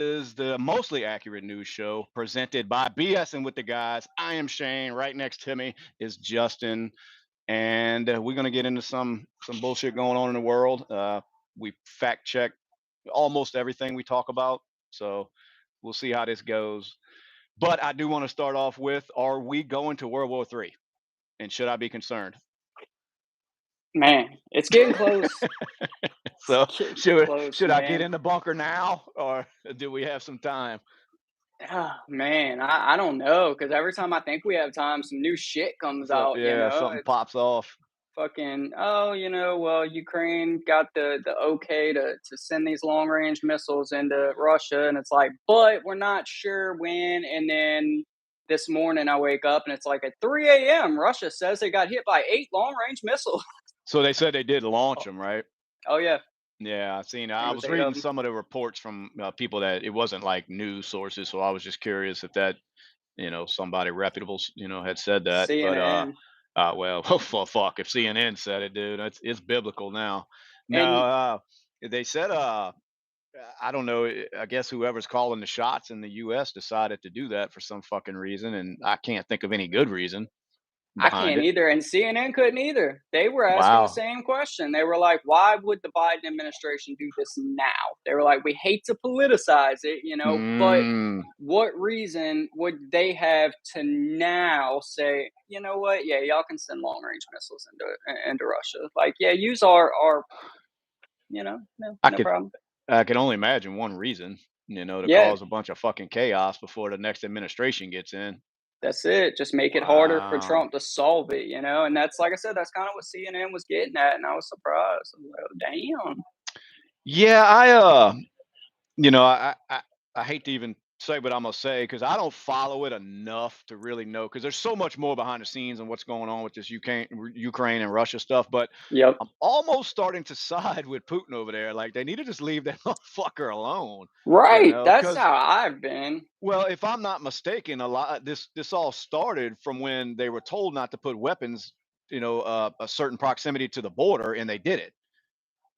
is the mostly accurate news show presented by B.S.ing with the guys. I am Shane. Right next to me is Justin, and we're gonna get into some bullshit going on in the world. We fact check almost everything we talk about, so we'll see how this goes. But I do want to start off with: Are we going to World War III? And should I be concerned? Man, it's getting close. So It's getting should close, should I get man. in the bunker now, or do we have some time? Oh, man, I don't know, because every time I think we have time, some new shit comes So out, yeah, something It's pops off. fucking, "Oh, well, Ukraine got the okay to send these long-range missiles into Russia," and it's like, "But we're not sure when," and then this morning I wake up and it's like at 3 AM, Russia says they got hit by 8 long-range missiles. So they said they did launch them, right? Oh, yeah, Yeah, I seen. it I was was 8 of reading them. some of the reports from people that it wasn't like news sources, so I was just curious if that, somebody reputable, had said that. But CNN. well, well, fuck, if CNN said it, dude, it's biblical now. No, And they said, I don't know. I guess whoever's calling the shots in the U.S. decided to do that for some fucking reason, and I can't think of any good reason I behind can't it. either, and CNN couldn't either. They were asking the Wow. same question. They were like, "Why would the Biden administration do this now?" They were like, "We hate to politicize it, but Mm, what reason would they have to now say, you know what? Yeah, y'all can send long range missiles into Russia. Like, yeah, use our, no, I no could problem. I can only imagine one reason, to Yeah, cause a bunch of fucking chaos before the next administration gets in. that's it. Just make it harder for Wow. Trump to solve it, And that's like I said, that's kind of what CNN was getting at, and I was surprised. I was like, oh, damn. Yeah, I hate to even say what I'm gonna say because I don't follow it enough to really know because there's so much more behind the scenes and what's going on with this Ukraine and Russia stuff. But Yep. I'm almost starting to side with Putin over there. Like they need to just leave that motherfucker alone, Right. That's because how I've been. well, if I'm not mistaken, a lot this all started from when they were told not to put weapons, a certain proximity to the border, and they did it.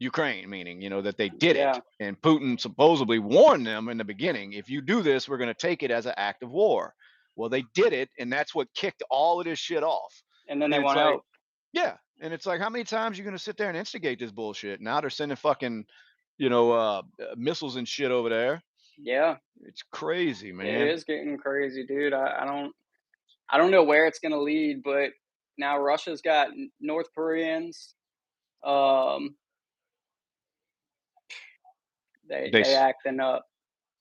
Ukraine, meaning, that they did it. Yeah. And Putin supposedly warned them in the beginning, if you do this, we're going to take it as an act of war. Well, they did it, and that's what kicked all of this shit off. And then And they it's want like, help. yeah. And it's like, how many times are you going to sit there and instigate this bullshit? Now they're sending fucking, missiles and shit over there. Yeah. It's crazy, It man. is getting crazy, dude. I don't know where it's gonna lead, but now Russia's got North Koreans. Um, they They, they s- acting up.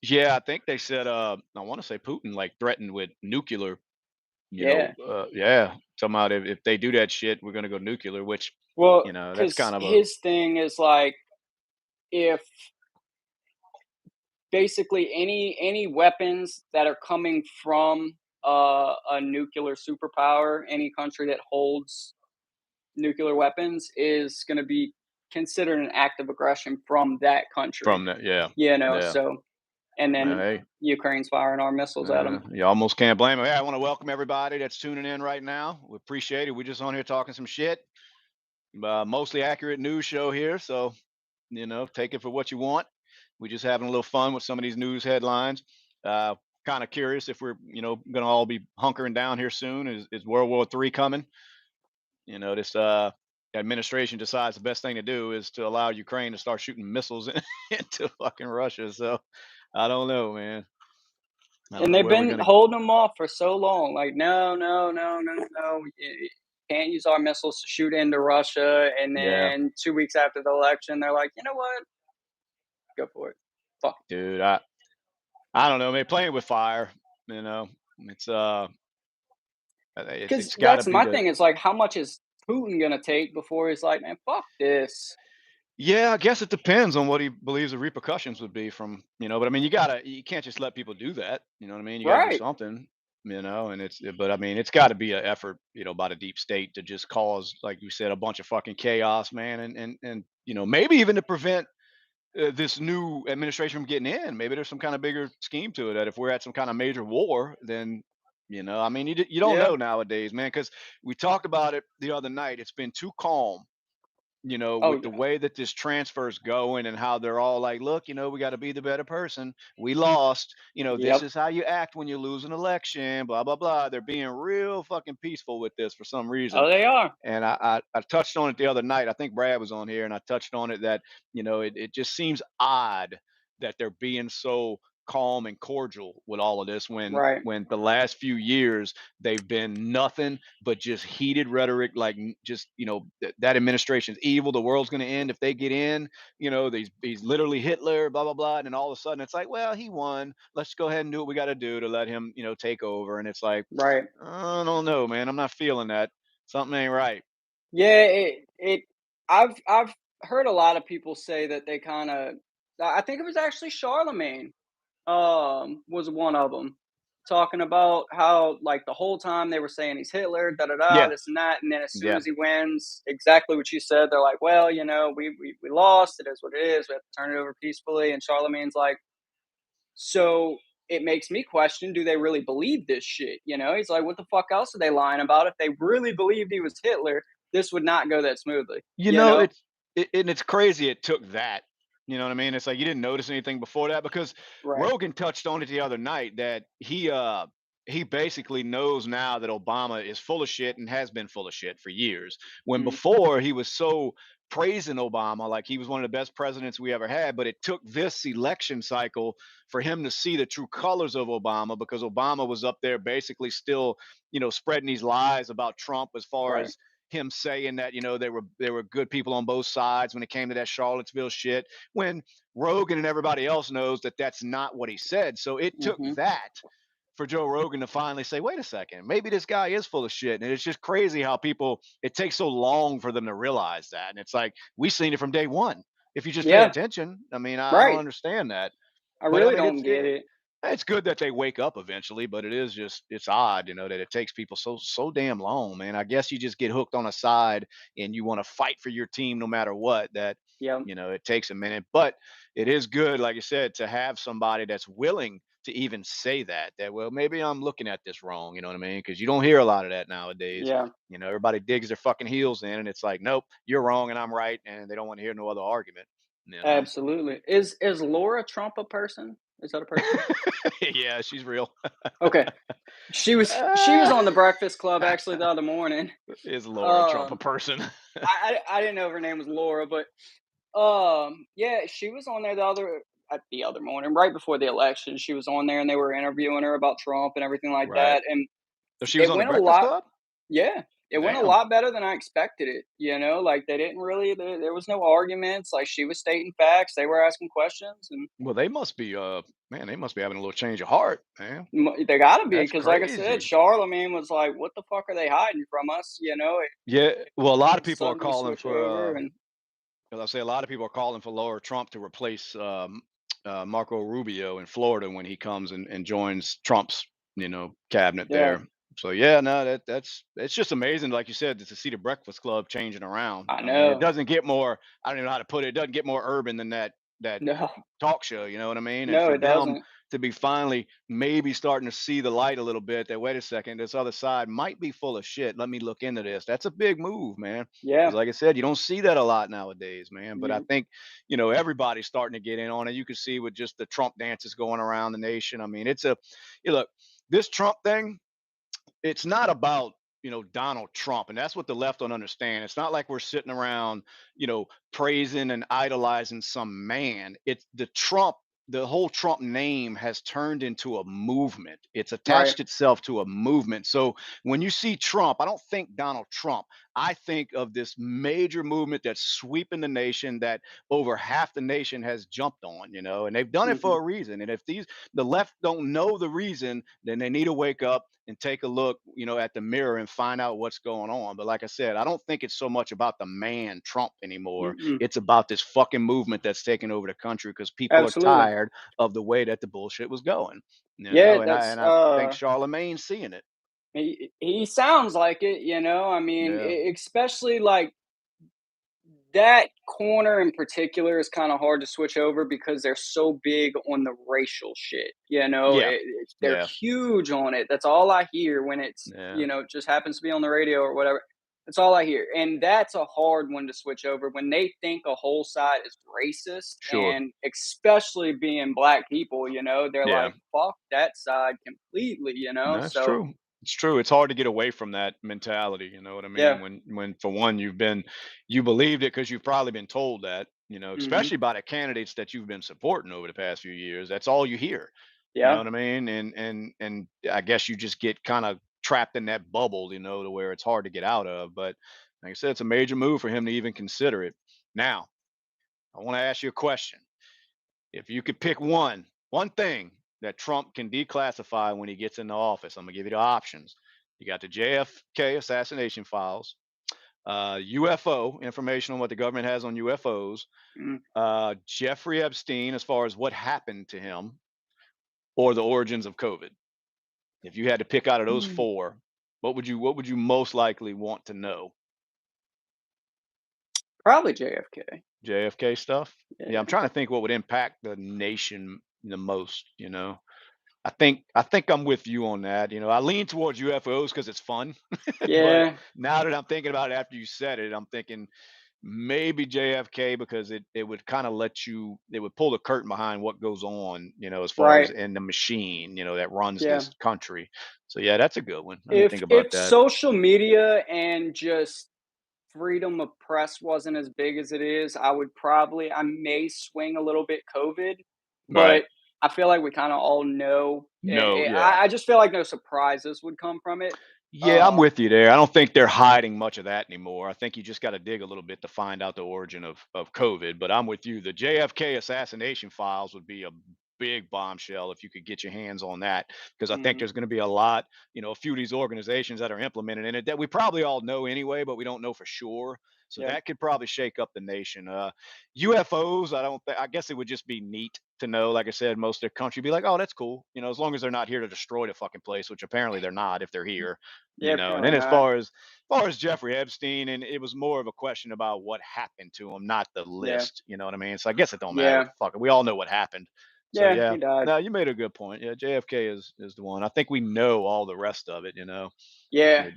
yeah, I think they said, I want to say Putin like threatened with nuclear. Yeah. Yeah, talking about if they do that shit, we're gonna go nuclear, which, Well, that's because kind of a his thing is like if basically any weapons that are coming from a nuclear superpower, any country that holds nuclear weapons is going to be considered an act of aggression from that country. from that, yeah, yeah. So and then Hey, Ukraine's firing our missiles at them. you almost can't blame them. Hey, I want to welcome everybody that's tuning in right now. We appreciate it. We're just on here talking some shit. Mostly accurate news show here, so take it for what you want. We're just having a little fun with some of these news headlines. Uh, kind of curious if we're gonna all be hunkering down here soon. Is World War III coming? This administration decides the best thing to do is to allow Ukraine to start shooting missiles into fucking Russia. So I don't know, man. I don't And know they've where we're been gonna. holding them off for so long. Like, no, no, no, no, no. You can't use our missiles to shoot into Russia. And Yeah, then 2 weeks after the election, they're like, you know what? Go for it. Fuck. dude. I don't know, man. Playing with fire. You know, it's Because it's got to that's be my the. thing. It's like, how much is Putin going to take before he's like, man, fuck this? Yeah, I guess it depends on what he believes the repercussions would be from, but I mean, you can't just let people do that. You know what I mean? You got to do Right. something, but I mean, it's got to be an effort, by the deep state to just cause, like you said, a bunch of fucking chaos, man. And, maybe even to prevent this new administration from getting in. Maybe there's some kind of bigger scheme to it that if we're at some kind of major war, then, I mean, you don't Yeah. know nowadays, man, because we talked about it the other night. It's been too calm Oh, with the yeah. way that this transfer is going and how they're all like, look, we got to be the better person. We lost. This Yep. is how you act when you lose an election, blah, blah, blah. They're being real fucking peaceful with this for some reason. Oh, they are. And I touched on it the other night. I think Brad was on here, and I touched on it that it just seems odd that they're being so calm and cordial with all of this Right. when the last few years they've been nothing but just heated rhetoric, like just that administration's evil, the world's going to end if they get in. He's literally Hitler, blah blah blah, and then all of a sudden it's like, well, he won. Let's go ahead and do what we got to do to let him take over. And it's like, Right. I don't know, man. I'm not feeling that. Something ain't right. Yeah, I've heard a lot of people say that they kinda I think it was actually Charlemagne, was one of them, talking about how, like, the whole time they were saying he's Hitler, da da da, Yeah, this and that, and then as soon yeah. as he wins, exactly what you said, they're like, "Well, we lost, it is what it is, we have to turn it over peacefully," and Charlemagne's like, "So, it makes me question, do they really believe this shit?" He's like, "What the fuck else are they lying about? If they really believed he was Hitler, this would not go that smoothly," You know, and it's crazy it took that. You know what I mean? It's like you didn't notice anything before that because Right. Rogan touched on it the other night that he basically knows now that Obama is full of shit and has been full of shit for years. When Mhm. before he was so praising Obama like he was one of the best presidents we ever had, but it took this election cycle for him to see the true colors of Obama because Obama was up there basically still, spreading these lies about Trump as far Right. as him saying that there were good people on both sides when it came to that Charlottesville shit. When Rogan and everybody else knows that that's not what he said, so it took Mhm. that for Joe Rogan to finally say, "Wait a second, maybe this guy is full of shit." And it's just crazy how people it takes so long for them to realize that. And it's like we've seen it from day one. If you just pay Yeah. attention, I mean, I don't Right. understand that. I But I really mean, don't get it. it's good that they wake up eventually, but it is just it's odd, that it takes people so damn long, man. I guess you just get hooked on a side and you want to fight for your team no matter what. That Yep. it takes a minute, but it is good, like you said, to have somebody that's willing to even say that well maybe I'm looking at this wrong. You know what I mean? Because you don't hear a lot of that nowadays. Yeah. Everybody digs their fucking heels in, and it's like, nope, you're wrong and I'm right, and they don't want to hear no other argument. You know. Absolutely. Is Laura Trump a person? Is that a person? Yeah, she's real. Okay. She was Ah, on the Breakfast Club actually the other morning. is Laura Trump a Um, person? I didn't know her name was Laura, but yeah, she was on there the other morning, right before the election. She was on there and they were interviewing her about Trump and everything like Right. that. And So she was it on the went a Breakfast lot Club? yeah, it went a Damn. lot better than I expected it. Like they didn't really there was no arguments. Like she was stating facts, they were asking questions and Well, they must be man, they must be having a little change of heart, man. They gotta be That's because, like I said, crazy. Charlemagne was like, "What the fuck are they hiding from us?" Yeah, well, a lot of It people are suddenly calling switch for over and as I say, a lot of people are calling for Laura Trump to replace Marco Rubio in Florida when he comes and joins Trump's, cabinet yeah, there. So yeah, no, that's it's just amazing, like you said, to see the Breakfast Club changing around. I I mean, it know. doesn't get more. I don't even know how to put it. It doesn't get more urban than that No, talk show. You know what I mean? And no, for it them doesn't. to be finally maybe starting to see the light a little bit. That wait a second, this other side might be full of shit. Let me look into this. That's a big move, man. Because Yeah, like I said, you don't see that a lot nowadays, man. But I you think everybody's starting to get in on it. You can see with just the Trump dances going around the nation. I mean, it's a look, this Trump thing, it's not about Donald Trump, and that's what the left don't understand. It's not like we're sitting around praising and idolizing some man. It's the whole Trump name has turned into a movement. It's right. attached itself to a movement. So when you see Trump, I don't think Donald Trump. I think of this major movement that's sweeping the nation, that over half the nation has jumped on, and they've done it Mhm. for a reason. And if the left don't know the reason, then they need to wake up and take a look, at the mirror and find out what's going on. But like I said, I don't think it's so much about the man Trump anymore. Mm-mm. It's about this fucking movement that's taking over the country because people are Absolutely. tired of the way that the bullshit was going. Yeah, And I that's, and I think Charlemagne's seeing it. he sounds like it. I mean, Yeah. especially, like, that corner in particular is kinda hard to switch over because they're so big on the racial shit. Yeah. They're Yeah. huge on it. That's all I hear when it's, Yeah. just happens to be on the radio or whatever. That's all I hear, and that's a hard one to switch over when they think a whole side is racist, Sure. and especially being black people, they're Yeah. like, "Fuck that side completely," No, it's so true. It's true. It's hard to get away from that mentality. You know what I yeah, mean? When for one, you believed it because you've probably been told that. mhm, Especially by the candidates that you've been supporting over the past few years. That's all you hear. You know yeah, what I mean? And I guess you just get kind of trapped in that bubble. To where it's hard to get out of. But like I said, it's a major move for him to even consider it. Now, I want to ask you a question. If you could pick one thing that Trump can declassify when he gets into office, I'm gonna give you the options. You got the JFK assassination files, UFO information on what the government has on UFOs, mm, Jeffrey Epstein as far as what happened to him, or the origins of COVID. If you had to pick out of those mm, four, what would you most likely want to know? probably JFK. JFK stuff? Yeah, I'm Yeah, trying to think what would impact the nation the most. I think I'm with you on that. I lean towards UFOs because it's fun. But yeah, now that I'm thinking about it after you said it, I'm thinking maybe JFK because it would kind of it would pull the curtain behind what goes on, as far as right, in the machine, that runs yeah. this country. So yeah, that's a good one. Let me If think about if that. social media and just freedom of press wasn't as big as it is, I may swing a little bit COVID, Right. but I feel like we kinda all know. No, yeah. I just feel like no surprises would come from it. Yeah, I'm Um, with you there. I don't think they're hiding much of that anymore. I think you just got to dig a little bit to find out the origin of COVID. But I'm with you. The JFK assassination files would be a big bombshell if you could get your hands on that, because I think mhm, there's going to be a lot, a few of these organizations that are implemented in it that we probably all know anyway, but we don't know for sure. So yeah, that could probably shake up the nation. UFOs, I don't think. I guess it would just be neat to know. Like I said, most of the country be like, "Oh, that's cool," as long as they're not here to destroy the fucking place, which apparently they're not if they're here. yeah, And apparently then as not. far as Jeffrey Epstein, and it was more of a question about what happened to him, not the Yeah, list. You know what I mean? So I guess it don't matter what yeah, the fuck. We all know what happened. So yeah, yeah, he died. no, you made a good point. Yeah, JFK is the one. I think we know all the rest of it. Yeah,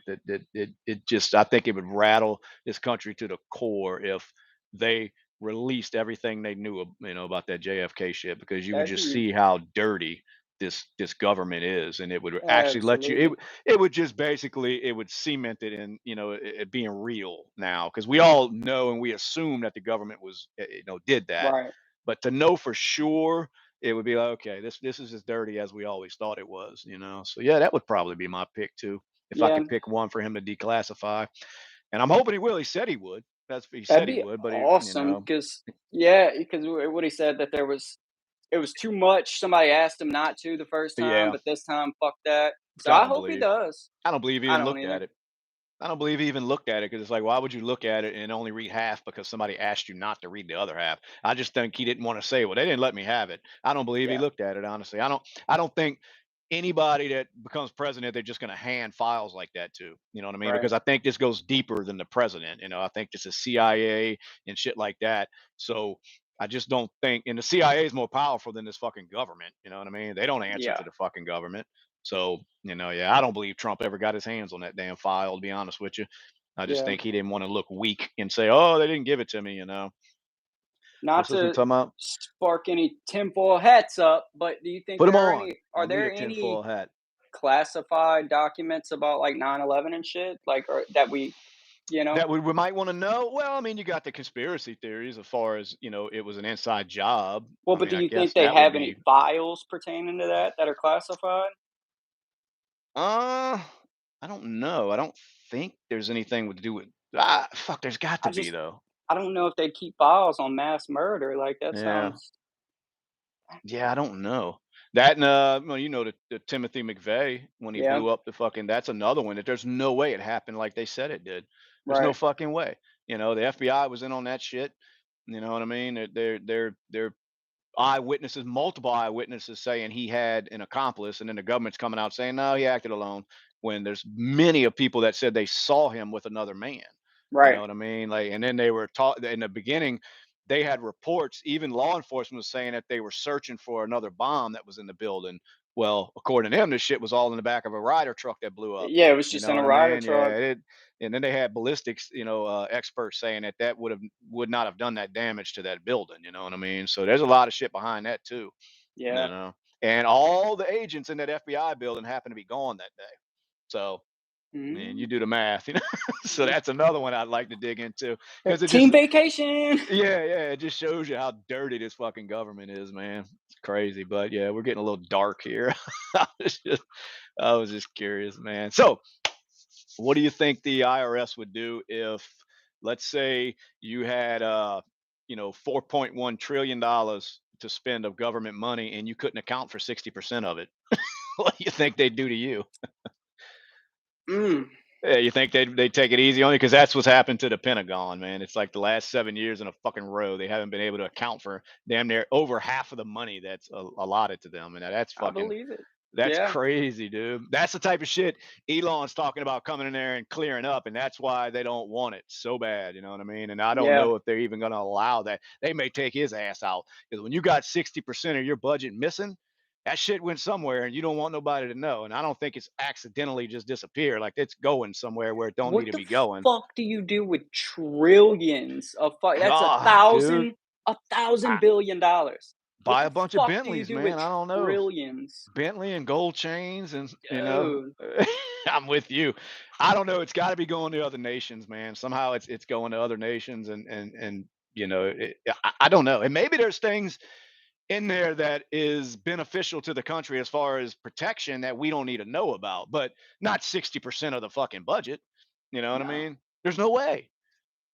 It just, I think it would rattle this country to the core if they released everything they knew about that JFK shit, because you would that'd just be see how dirty this government is, and it would actually let you absolutely. it would just basically, it would cement it in, it being real now, because we all know and we assume that the government was, did that. Right. But to know for sure, it would be like, okay, this is as dirty as we always thought it was. So yeah, that would probably be my pick too, if I Yeah, could pick one for him to declassify. And I'm hoping he will. He said he would. That's he that'd said he be would, but awesome. Cause yeah, because what he said that it was too much. Somebody asked him not to the first time, yeah, but this time, fuck that. which So I I don't hope he believe. does. I don't believe he I even don't looked either. at it. I don't believe he even looked at it, because it's like, why would you look at it and only read half because somebody asked you not to read the other half? I just think he didn't want to say, well, they didn't let me have it. I don't believe he Yeah, looked at it, honestly. I don't think anybody that becomes president, they're just going to hand files like that to. You know what I mean? right. Because I think this goes deeper than the president. I think this is CIA and shit like that. So I just don't think, and the CIA is more powerful than this fucking government. You know what I mean? They don't answer Yeah, to the fucking government. So, yeah, I don't believe Trump ever got his hands on that damn file, to be honest with you. I just yeah. think he didn't want to look weak and say, "Oh, they didn't give it to me." Not What's this one to talking about? spark any tinfoil hats up, but do you think Put them on. are I need there a any tinfoil hat. classified documents about like 9/11 and shit? Like or that you know? That we might want to know. Well, I mean, you got the conspiracy theories as far as, it was an inside job. Well, I but mean, do I you think guess they that would have be. any files pertaining to that are classified? Uh, I don't know. I don't think there's anything to do with. Fuck. There's got to I be just though. I don't know if they keep files on mass murder. Like that Yeah. sounds Yeah, I don't know. That, and well, the Timothy McVeigh when he yeah, blew up the fucking. That's another one that there's no way it happened like they said it did. There's no right, fucking way. The FBI was in on that shit. You know what I mean? They're eyewitnesses, multiple eyewitnesses saying he had an accomplice, and then the government's coming out saying no, he acted alone. When there's many of people that said they saw him with another man. You right, know what I mean? Like, and then they were taught in the beginning. they had reports, even law enforcement was saying that they were searching for another bomb that was in the building. Well, according to them, this shit was all in the back of a Ryder truck that blew up. Yeah, it was You just know in what a I Ryder mean? truck. Yeah. And then they had ballistics, experts saying that would not have done that damage to that building. You know what I mean? So there's a lot of shit behind that too. You Yeah. know, and all the agents in that FBI building happened to be gone that day. So, man, you Mm. do the math, you know. So that's another one I'd like to dig into because it Team just, vacation. yeah, it just shows you how dirty this fucking government is, man. It's crazy, but yeah, we're getting a little dark here. I was just curious, man. So, what do you think the IRS would do if, let's say, you had, 4.1 trillion dollars to spend of government money and you couldn't account for 60% of it? What do you think they'd do to you? Mm. Yeah, you think they'd take it easy on you? Because that's what's happened to the Pentagon, man. It's like the last 7 years in a fucking row, they haven't been able to account for damn near over half of the money that's allotted to them, and that's I fucking believe it. that's Yeah. crazy, dude. That's the type of shit Elon's talking about coming in there and clearing up, and that's why they don't want it so bad. You know what I mean? And I don't Yeah. know if they're even going to allow that. They may take his ass out because when you got 60% of your budget missing, that shit went somewhere, and you don't want nobody to know. And I don't think it's accidentally just disappeared. Like it's going somewhere where it don't need What to the be going. fuck do you do with trillions of that's a God, dude, thousand a I, thousand billion dollars. What buy the a bunch of fuck do you Bentleys, do with man. I don't know. trillions? Bentley and gold chains and Dude. I'm with you. I don't know, it's got to be going to other nations, man. Somehow it's going to other nations and I don't know. And maybe there's things in there that is beneficial to the country as far as protection that we don't need to know about, but not 60% of the fucking budget. You know what I No. mean? There's no way.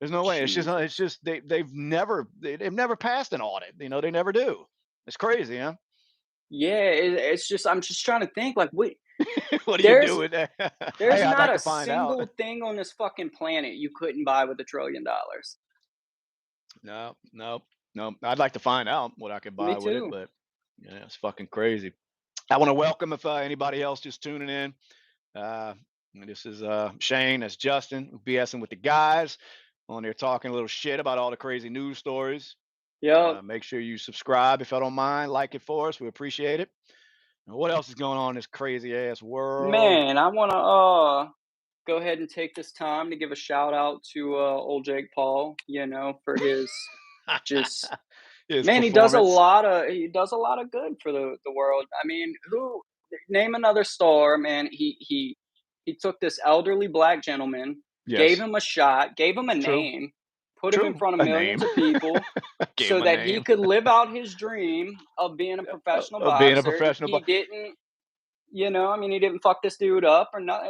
There's no way. It's Jesus. just they've never passed an audit. They never do. It's crazy, huh? Yeah, it's just I'm just trying to think like What do you do there's with that? Hey, there's I'd not like a to find out. single thing on this fucking planet you couldn't buy with $1 trillion. No, no, no. I'd like to find out what I could Me buy with it, too. but yeah, it's fucking crazy. I want to welcome if anybody else just tuning in. Uh, this is Shane. That's Justin. B.S.ing with the guys on there talking a little shit about all the crazy news stories. Yep. Make sure you subscribe if I don't mind. Like it for us. We appreciate it. And what else is going on in this crazy ass world? Man, I wanna go ahead and take this time to give a shout out to old Jake Paul, for his just His man, performance. he does a lot of good for the world. I mean, who name another star, man. He took this elderly black gentleman, gave Yes. him a shot, gave him a True. name, put him in True. front of A name. millions of people Gave so him a that he name. could live out his dream of being a professional Of being a boxer. professional. He didn't, I mean, he didn't fuck this dude up or not.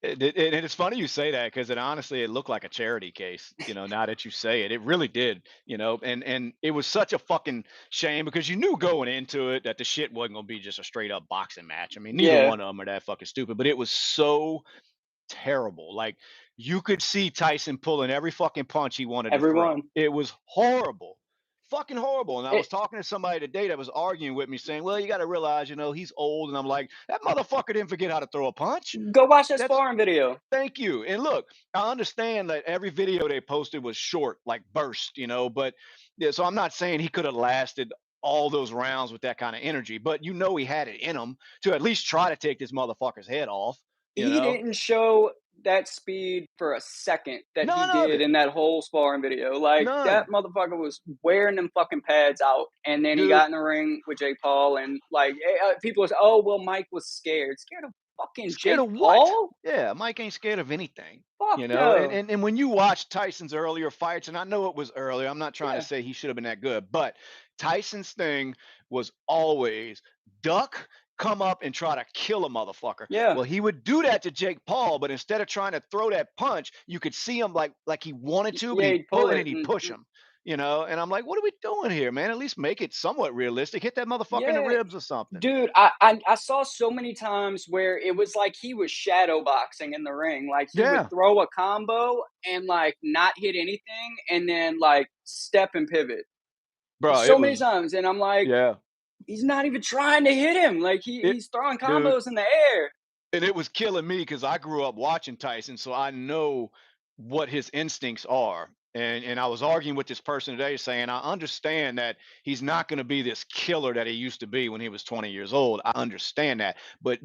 And it's funny you say that because it looked like a charity case. Now that you say it, it really did. And it was such a fucking shame because you knew going into it that the shit wasn't gonna be just a straight up boxing match. I mean, neither Yeah, one of them are that fucking stupid, but it was so terrible. Like you could see Tyson pulling every fucking punch he wanted to throw. everyone. It was horrible. Fucking horrible. And I It, was talking to somebody today that was arguing with me saying, well, you got to realize, he's old. And I'm like, that motherfucker didn't forget how to throw a punch. Go watch that That's sparring video. Thank you. And look, I understand that every video they posted was short, like burst, but yeah, so I'm not saying he could have lasted all those rounds with that kind of energy, but he had it in him to at least try to take this motherfucker's head off, you He know? didn't show that speed for a second that he None of did it. in that whole sparring video. Like that None. motherfucker was wearing them fucking pads out, and then he Dude, got in the ring with Jake Paul, and like people was, oh well, Mike was scared. Scared of fucking scared Jake of what? Paul? Yeah, Mike ain't scared of anything. Fuck And, no. and when you watch Tyson's earlier fights, and I know it was earlier, I'm not trying to Yeah, say he should have been that good, but Tyson's thing was always duck, come up and try to kill a motherfucker. yeah. Well, he would do that to Jake Paul, but instead of trying to throw that punch, you could see him like he wanted to, but Yeah, he'd he'd pull pull it it, and he'd and push him. And I'm like, what are we doing here, man? At least make it somewhat realistic. Hit that motherfucker in the yeah, ribs or something. dude, I saw so many times where it was like he was shadow boxing in the ring. Like he would Yeah, throw a combo and like not hit anything, and then like step and pivot bro, so it many was, times. And I'm like, yeah. he's not even trying to hit him. Like It, he's throwing dude, combos in the air. and it was killing me because I grew up watching Tyson, so I know what his instincts are. And I was arguing with this person today saying, I understand that he's not going to be this killer that he used to be when he was 20 years old. I understand that. But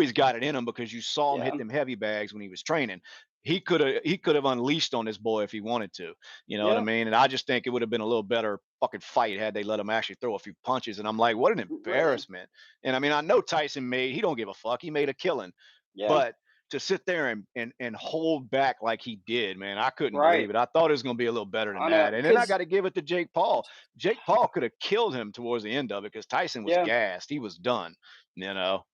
he's got it in him because you saw him Yeah. hit them heavy bags when he was training. He could have unleashed on this boy if he wanted to. You know what I Yeah. mean? And I just think it would have been a little better fucking fight had they let him actually throw a few punches. And I'm like, what an Really. embarrassment. And I mean, I know Tyson he don't give a fuck. He made a killing. Yeah. But to sit there and hold back like he did, man, I couldn't Right. believe it. I thought it was going to be a little better than I know. that. And then I Cause got to give it to Jake Paul. Jake Paul could have killed him towards the end of it because Tyson was yeah. gassed. He was done. You know.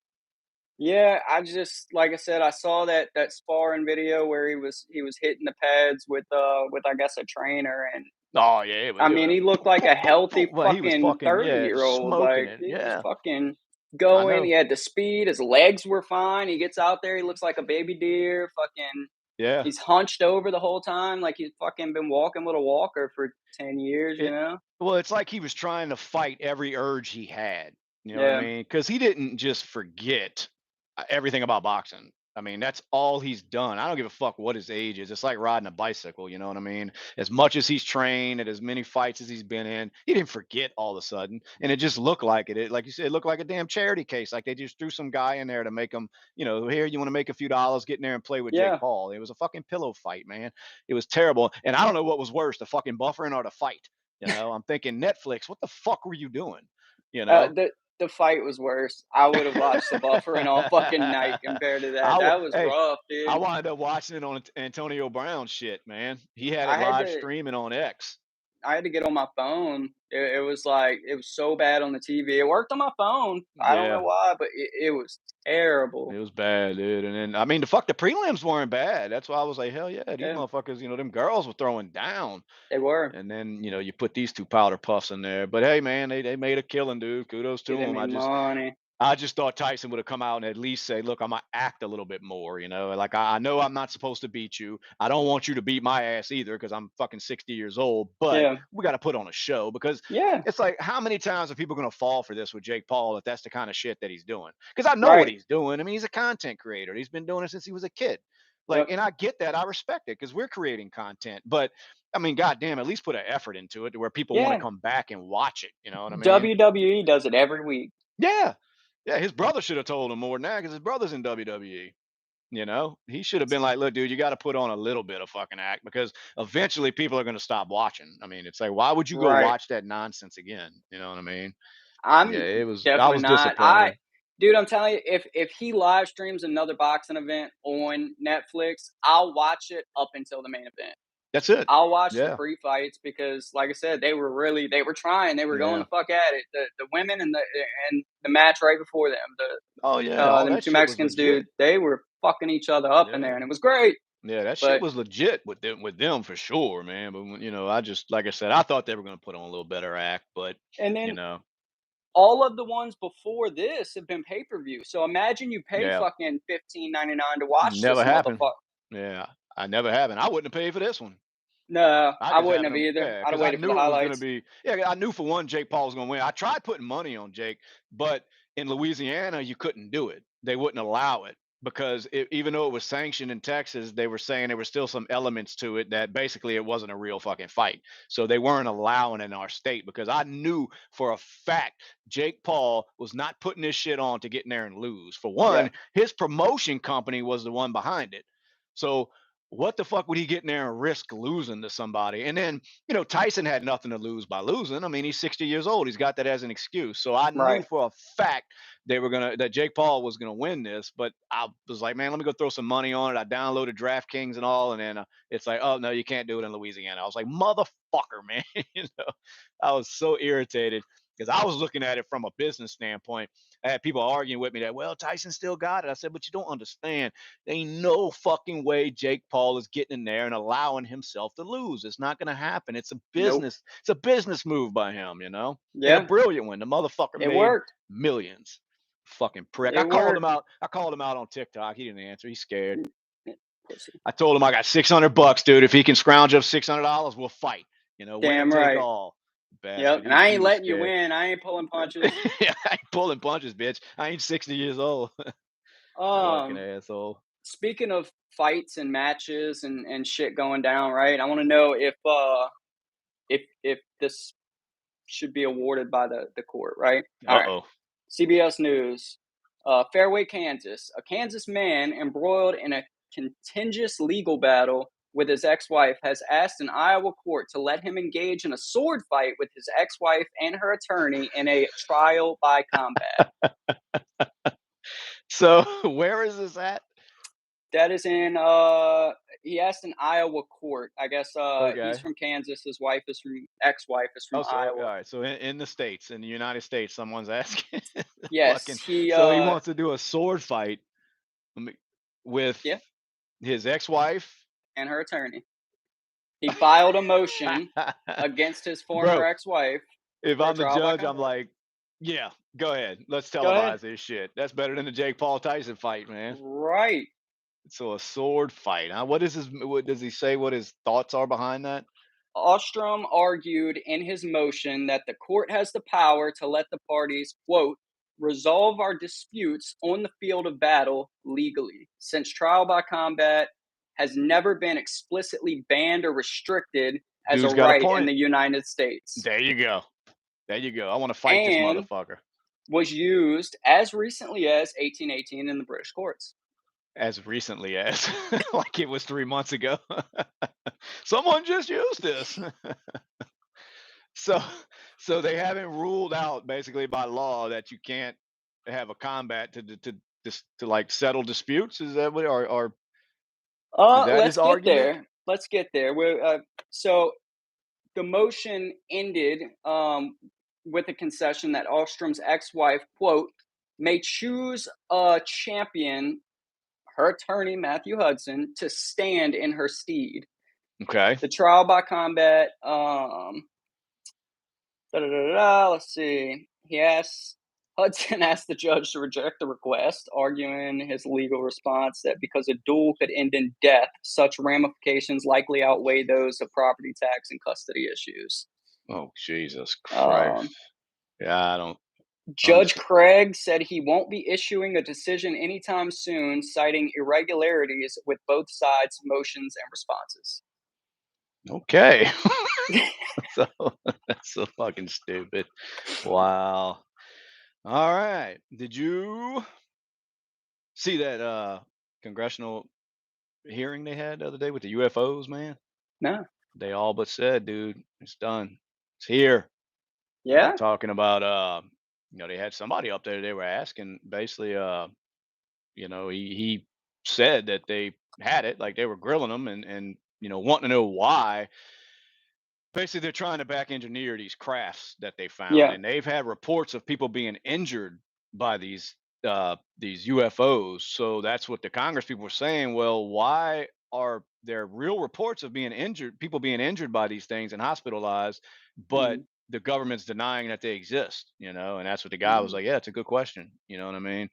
Yeah, I just like I said, I saw that sparring video where he was hitting the pads with I guess a trainer, and Oh yeah, I mean he looked like a healthy well, he was fucking fucking 30-year-old. smoking Like it. he was Yeah, fucking I going. know. He had the speed. His legs were fine. He gets out there. He looks like a baby deer. Fucking. Yeah. He's hunched over the whole time, like he's fucking been walking with a walker for 10 years. You It know. well, it's like he was trying to fight every urge he had. You know what I Yeah. mean? Because he didn't just forget everything about boxing. I mean, that's all he's done. I don't give a fuck what his age is. It's like riding a bicycle. You know what I mean? As much as he's trained and as many fights as he's been in, he didn't forget all of a sudden. And it just looked like it. Like you said, it looked like a damn charity case. Like they just threw some guy in there to make him, here, you want to make a few dollars, get in there and play with Jake Yeah. Paul. It was a fucking pillow fight, man. It was terrible. And I don't know what was worse, the fucking buffering or the fight. I'm thinking Netflix, what the fuck were you doing? You know? The fight was worse. I would have watched the buffering all fucking night compared to that. That was Hey, rough, I dude. wound up watching it on Antonio Brown shit, man. He had it I had live to streaming on X. I had to get on my phone. It was like it was so bad on the TV. It worked on my phone. I don't know Yeah, why, but it was it terrible. was bad, dude. And then I mean, the prelims weren't bad. That's why I was like, hell yeah, these Yeah, motherfuckers, them girls were throwing down. they were. And then, you put these two powder puffs in there. But hey, man, they made a killing, dude. Kudos to Dude, they them. made money. I just thought Tyson would have come out and at least say, "Look, I'm gonna act a little bit more." Like I know I'm not supposed to beat you. I don't want you to beat my ass either because I'm fucking 60 years old. But Yeah, we got to put on a show because yeah, it's like, how many times are people gonna fall for this with Jake Paul if that's the kind of shit that he's doing? Because I know what right. he's doing. I mean, he's a content creator. He's been doing it since he was a kid. Like, Yep. and I get that. I respect it because we're creating content. But I mean, goddamn, at least put an effort into it to where people want to Yeah. come back and watch it. You know what I mean? WWE does it every week. Yeah. Yeah, his brother should have told him more than that because his brother's in WWE. He should have been like, "Look, dude, you got to put on a little bit of fucking act because eventually people are going to stop watching." I mean, it's like, why would you go Right. watch that nonsense again? You know what I mean? Yeah, I'm it was. I definitely was not. I disappointed. Dude, I'm telling you, if he live streams another boxing event on Netflix, I'll watch it up until the main event. That's it. I'll watch the Yeah, pre-fights because, like I said, they were trying, they were going yeah. the fuck at it. The women and the match right before them, Oh yeah, all them that two shit was Mexicans, dude, legit. they were fucking each other up in there, Yeah, and it was great. yeah, that shit But was legit with them for sure, man. But I just like I said, I thought they were going to put on a little better act, but and you then know, all of the ones before this have been pay-per-view. So imagine you pay yeah, fucking 15.99 to watch never this happened. motherfucker. Yeah, I never happened. I wouldn't have paid for this one. No, I I just wouldn't happened have to, either. yeah, I'd have because I waited for the knew it was going to highlights. be, yeah, I knew for one Jake Paul was going to win. I tried putting money on Jake, but in Louisiana you couldn't do it. They wouldn't allow it because even though it was sanctioned in Texas, they were saying there were still some elements to it that basically it wasn't a real fucking fight. So they weren't allowing it in our state because I knew for a fact Jake Paul was not putting this shit on to get in there and lose. For Yeah, one, his promotion company was the one behind it. So what the fuck would he get in there and risk losing to somebody? And then, Tyson had nothing to lose by losing. I mean, he's 60 years old. He's got that as an excuse. So I knew right. for a fact that Jake Paul was gonna win this. But I was like, man, let me go throw some money on it. I downloaded DraftKings and all, and then it's like, oh no, you can't do it in Louisiana. I was like, motherfucker, man. I was so irritated because I was looking at it from a business standpoint. I had people arguing with me that, well, Tyson still got it. I said, but you don't understand. There ain't no fucking way Jake Paul is getting in there and allowing himself to lose. It's not going to happen. It's a Nope. business. It's a business move by him, and a Yeah, brilliant one. The motherfucker it made worked. millions. Fucking prick. I It called him worked. out. I called him out on TikTok. He didn't answer. He's scared. Pussy. I told him I got $600, dude. If he can scrounge up $600, we'll fight. Winner Damn take right. all. Yep. Bastard. And He I he ain't was letting you scared. win. I ain't pulling punches. Yeah, I ain't pulling punches, bitch. I ain't 60 years old. Fucking Um, asshole. speaking of fights and matches and shit going down, right? I want to know if this should be awarded by the court, right? All right. Uh-oh. CBS News, Fairway, Kansas. A Kansas man embroiled in a contentious legal battle with his ex-wife has asked an Iowa court to let him engage in a sword fight with his ex-wife and her attorney in a trial by combat. So where is this at? That is in he asked an Iowa court. I guess he's Okay. from Kansas. His wife is from ex-wife is from Oh, so all Iowa. right. So in the States, in the United States, someone's asking Yes, fucking so he wants to do a sword fight with yeah, his ex-wife. and her attorney. He filed a motion against his former Bro, ex-wife if for a I'm the trial by judge, I'm combat. like, yeah, go ahead. Let's Go ahead. televise this shit. That's better than the Jake Paul Tyson fight, man. Right. So a sword fight. Huh? What is his what does he say what his thoughts are behind that? Ostrom argued in his motion that the court has the power to let the parties, quote, resolve our disputes on the field of battle legally, since trial by combat has never been explicitly banned or restricted as a Dude's got a right in point. the United States, There you go. There you go. I want to fight this and motherfucker. was used as recently as 1818 in the British courts. As recently as like it was 3 months ago. Someone just used this. So so they haven't ruled out basically by law that you can't have a combat to like settle disputes. Is that what or is that his Let's get argument? there. Let's get there. So the motion ended with a concession that Alstrom's ex-wife, quote, may choose a champion, her attorney, Matthew Hudson, to stand in her stead. Okay. The trial by combat, let's see. Hudson asked the judge to reject the request, arguing his legal response that because a duel could end in death, such ramifications likely outweigh those of property tax and custody issues. Oh Jesus Christ. Um, Yeah, I don't Judge understand. Craig said he won't be issuing a decision anytime soon, citing irregularities with both sides' motions and responses. Okay. So that's so fucking stupid. Wow. All right. Did you see that congressional hearing they had the other day with the UFOs, man? No. They all but said, dude, it's done. It's here. They're Yeah? talking about they had somebody up there they were asking basically he said that they had it, like they were grilling them and wanting to know why. Basically, they're trying to back engineer these crafts that they found, Yeah. and they've had reports of people being injured by these UFOs. So that's what the Congress people were saying. Well, why are there real reports of being injured, people being injured by these things and hospitalized, but Mhm. the government's denying that they exist? And that's what the guy was Mm. like. Yeah, it's a good question. You know what I mean?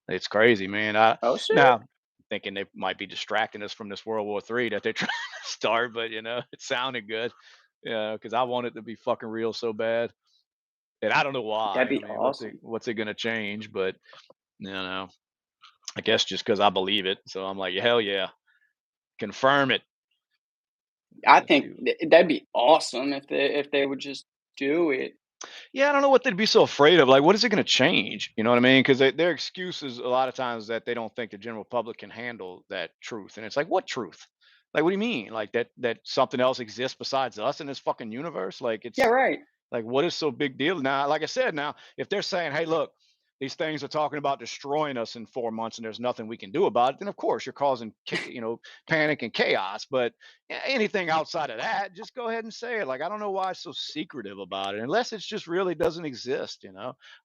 It's crazy, man. I Oh, shit. now thinking they might be distracting us from this World War III that they're trying to start, but it sounded good. Yeah, because I want it to be fucking real so bad, and I don't know That'd why. I be mean, awesome. what's it gonna change? But I guess just because I believe it. So I'm like, hell yeah, confirm it. I Let's think see. that'd be awesome if they would just do it. Yeah, I don't know what they'd be so afraid of. Like, what is it gonna change? You know what I mean? Because their excuse is a lot of times that they don't think the general public can handle that truth, and it's like, what truth? Like, what do you mean? Like that something else exists besides us in this fucking universe? Like, Yeah, it's right. like, what is so big deal? Now, like I said, now, if they're saying, hey, look, these things are talking about destroying us in 4 months and there's nothing we can do about it, then of course you're causing, panic and chaos. But anything outside of that, just go ahead and say it. Like, I don't know why it's so secretive about it, unless it's just really doesn't exist.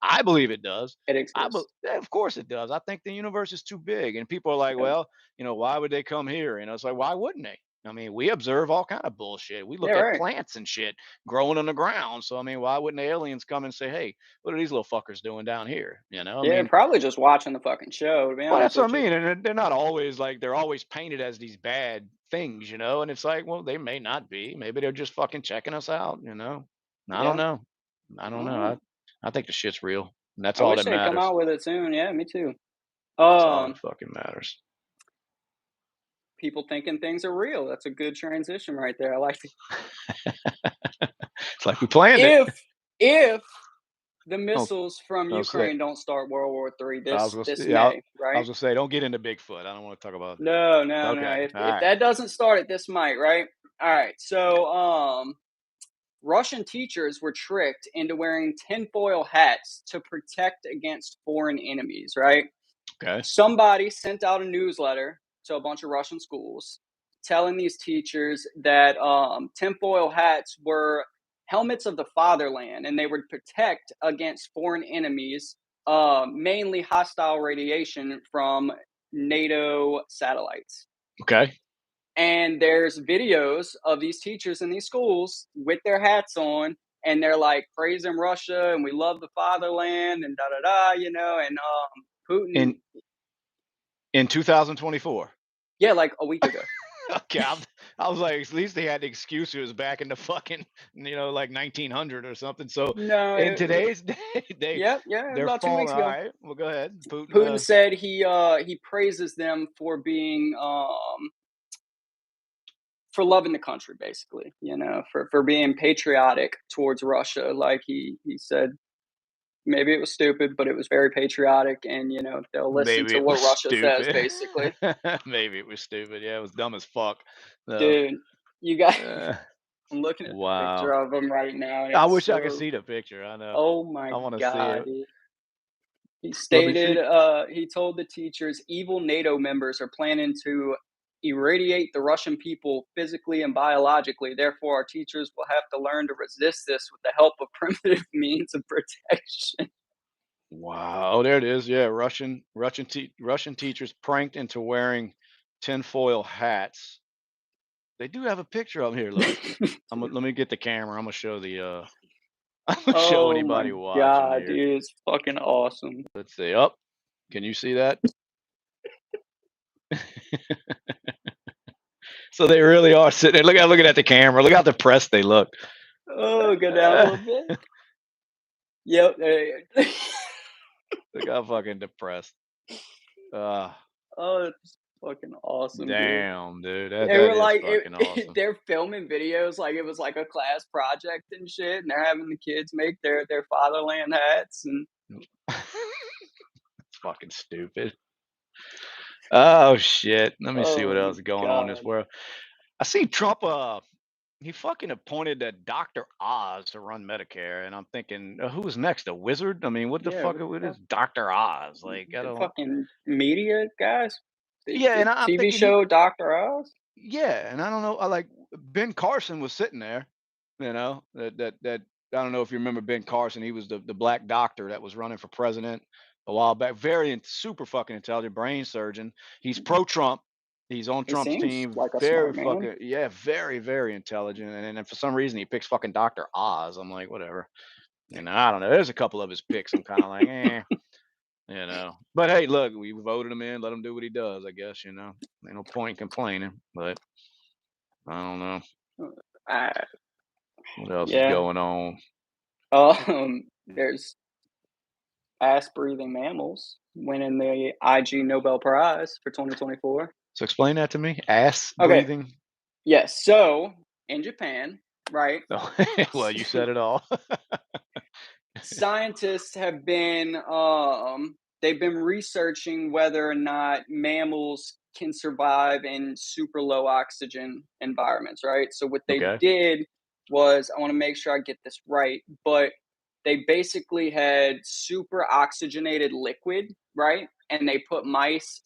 I believe it does. It exists. Yeah, of course it does. I think the universe is too big. And people are like, Yep. well, why would they come here? It's like, why wouldn't they? I mean, we observe all kind of bullshit. We Yeah, look at right. plants and shit growing on the ground. So I mean, why wouldn't the aliens come and say, "Hey, what are these little fuckers doing down here?" I Yeah, mean, probably just watching the fucking show, to be well, honest that's what with I you. mean, and they're not always like they're always painted as these bad things. And it's like, well, they may not be. Maybe they're just fucking checking us out. I don't Yeah. know. I I don't don't know. know. I think the shit's real, and that's I all wish that they'd come matters. out with it soon. Yeah, me too. That's all that Um, fucking matters. people thinking things are real. That's a good transition right there. I like to It's like we planned it. if the Don't, missiles from don't say. Ukraine don't start World War III I was this yeah, May, I was right? gonna say, don't get into Bigfoot. I don't want to talk about. No, no, no. Okay, all If right. that doesn't start it, this might, right? All right. So, Russian teachers were tricked into wearing tinfoil hats to protect against foreign enemies, right? Okay. Somebody sent out a newsletter to a bunch of Russian schools telling these teachers that tinfoil hats were helmets of the fatherland and they would protect against foreign enemies, mainly hostile radiation from NATO satellites. Okay. And there's videos of these teachers in these schools with their hats on, and they're like praising Russia and we love the fatherland and da da da, and Putin, In 2024. yeah, like a week ago. Okay, I was like, at least they had the excuse. It was back in the fucking, like 1900 or something. So No, in today's day, yep, yeah, they're about 2 falling. weeks All ago. right, well, go ahead, Putin. Putin said he praises them for being for loving the country, basically, for being patriotic towards Russia. Like he said, maybe it was stupid, but it was very patriotic, and they'll listen Maybe to it was what Russia says, stupid. basically. Maybe it was stupid. Yeah, it was dumb as fuck. So, Dude, you got. uh, I'm looking at the picture wow. of him right now, and I it's wish I could so. see the picture. I know. Oh my I want to see god, it. dude. He Let me stated, see. he told the teachers evil NATO members are planning to irradiate the Russian people physically and biologically. Therefore, our teachers will have to learn to resist this with the help of primitive means of protection. Wow. Oh, there it is. Yeah, Russian teachers pranked into wearing tinfoil hats. They do have a picture of 'em here. Look, let me get the camera. I'm gonna show the. I'm gonna show Oh my anybody watching god, here. dude, it's fucking awesome. Let's see. Up. Can you see that? So they really are sitting there. Looking at the camera. Look how depressed they look. Oh, go down a little bit. Yep, there you go. Look how fucking depressed. Uh, Oh, that's fucking awesome, dude. damn, dude. They That were is like fucking awesome. they're filming videos like it was like a class project and shit, and they're having the kids make their fatherland hats and It's fucking stupid. Oh shit. Let me see what oh my else is going on in this god. world. I see Trump he fucking appointed that Dr. Oz to run Medicare, and I'm thinking, who's next? A wizard? I mean, what the Yeah, fuck what the what is fuck? Dr. Oz? Like, I The don't. fucking media guys? Yeah, The and I'm TV thinking he. show Dr. Oz? Yeah, and I don't know. I like Ben Carson was sitting there. That I don't know if you remember Ben Carson. He was the black doctor that was running for president a while back. Super fucking intelligent brain surgeon. He's pro Trump. He's on He Trump's seems team. like a Very smart man. fucking yeah, very very intelligent. And then for some reason he picks fucking Doctor Oz. I'm like whatever. I don't know. There's a couple of his picks. I'm kind of like But hey, look, we voted him in. Let him do what he does. I guess ain't no point complaining. But I don't know Uh, what else is yeah. going on. There's ass-breathing mammals winning the IG Nobel Prize for 2024. So explain that to me. Ass Okay, breathing. yes. So in Japan, right? Oh, well, you said it all. Scientists have been they've been researching whether or not mammals can survive in super low oxygen environments, right? So what they Okay. did was, I want to make sure I get this right, but they basically had super oxygenated liquid, right? And they put mice,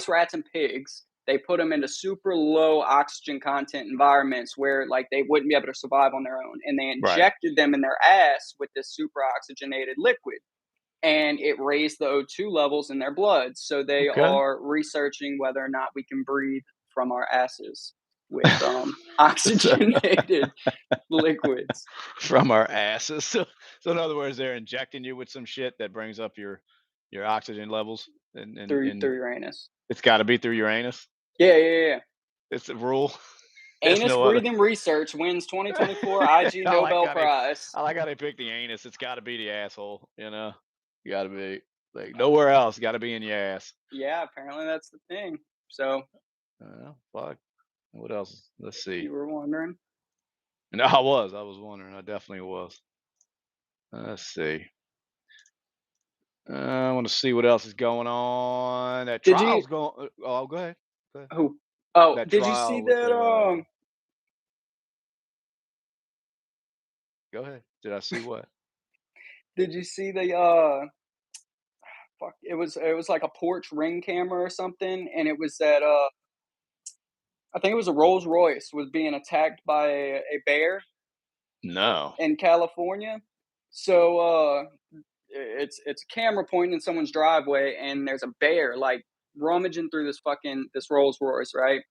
rats, and pigs. They put them into super low oxygen content environments where like they wouldn't be able to survive on their own, and they Right. injected them in their ass with this super oxygenated liquid, and it raised the O2 levels in their blood. So they Okay. are researching whether or not we can breathe from our asses with oxygenated liquids From our asses. So in other words, they're injecting you with some shit that brings up your oxygen levels, and through your anus. it's got to be through your anus. Yeah. It's a rule. There's Anus no other. breathing research wins 2024 IG Nobel Prize. I like how they pick the anus. It's got to be the asshole. You got to be like nowhere else. Got to be in your ass. Yeah, apparently that's the thing. So Fuck. What else? Let's see. you were wondering. No, I was. I was wondering. I definitely was. Let's see. I want to see what else is going on. That Did you trial's going. Oh, go ahead. Go ahead. who? Oh, That did you see trial with that? the. Go ahead. Did I see what? Did you see the fuck? It was like a porch ring camera or something, and it was that I think it was a Rolls-Royce was being attacked by a bear No. in California. So it's a camera pointing in someone's driveway, and there's a bear like rummaging through this Rolls Royce, right?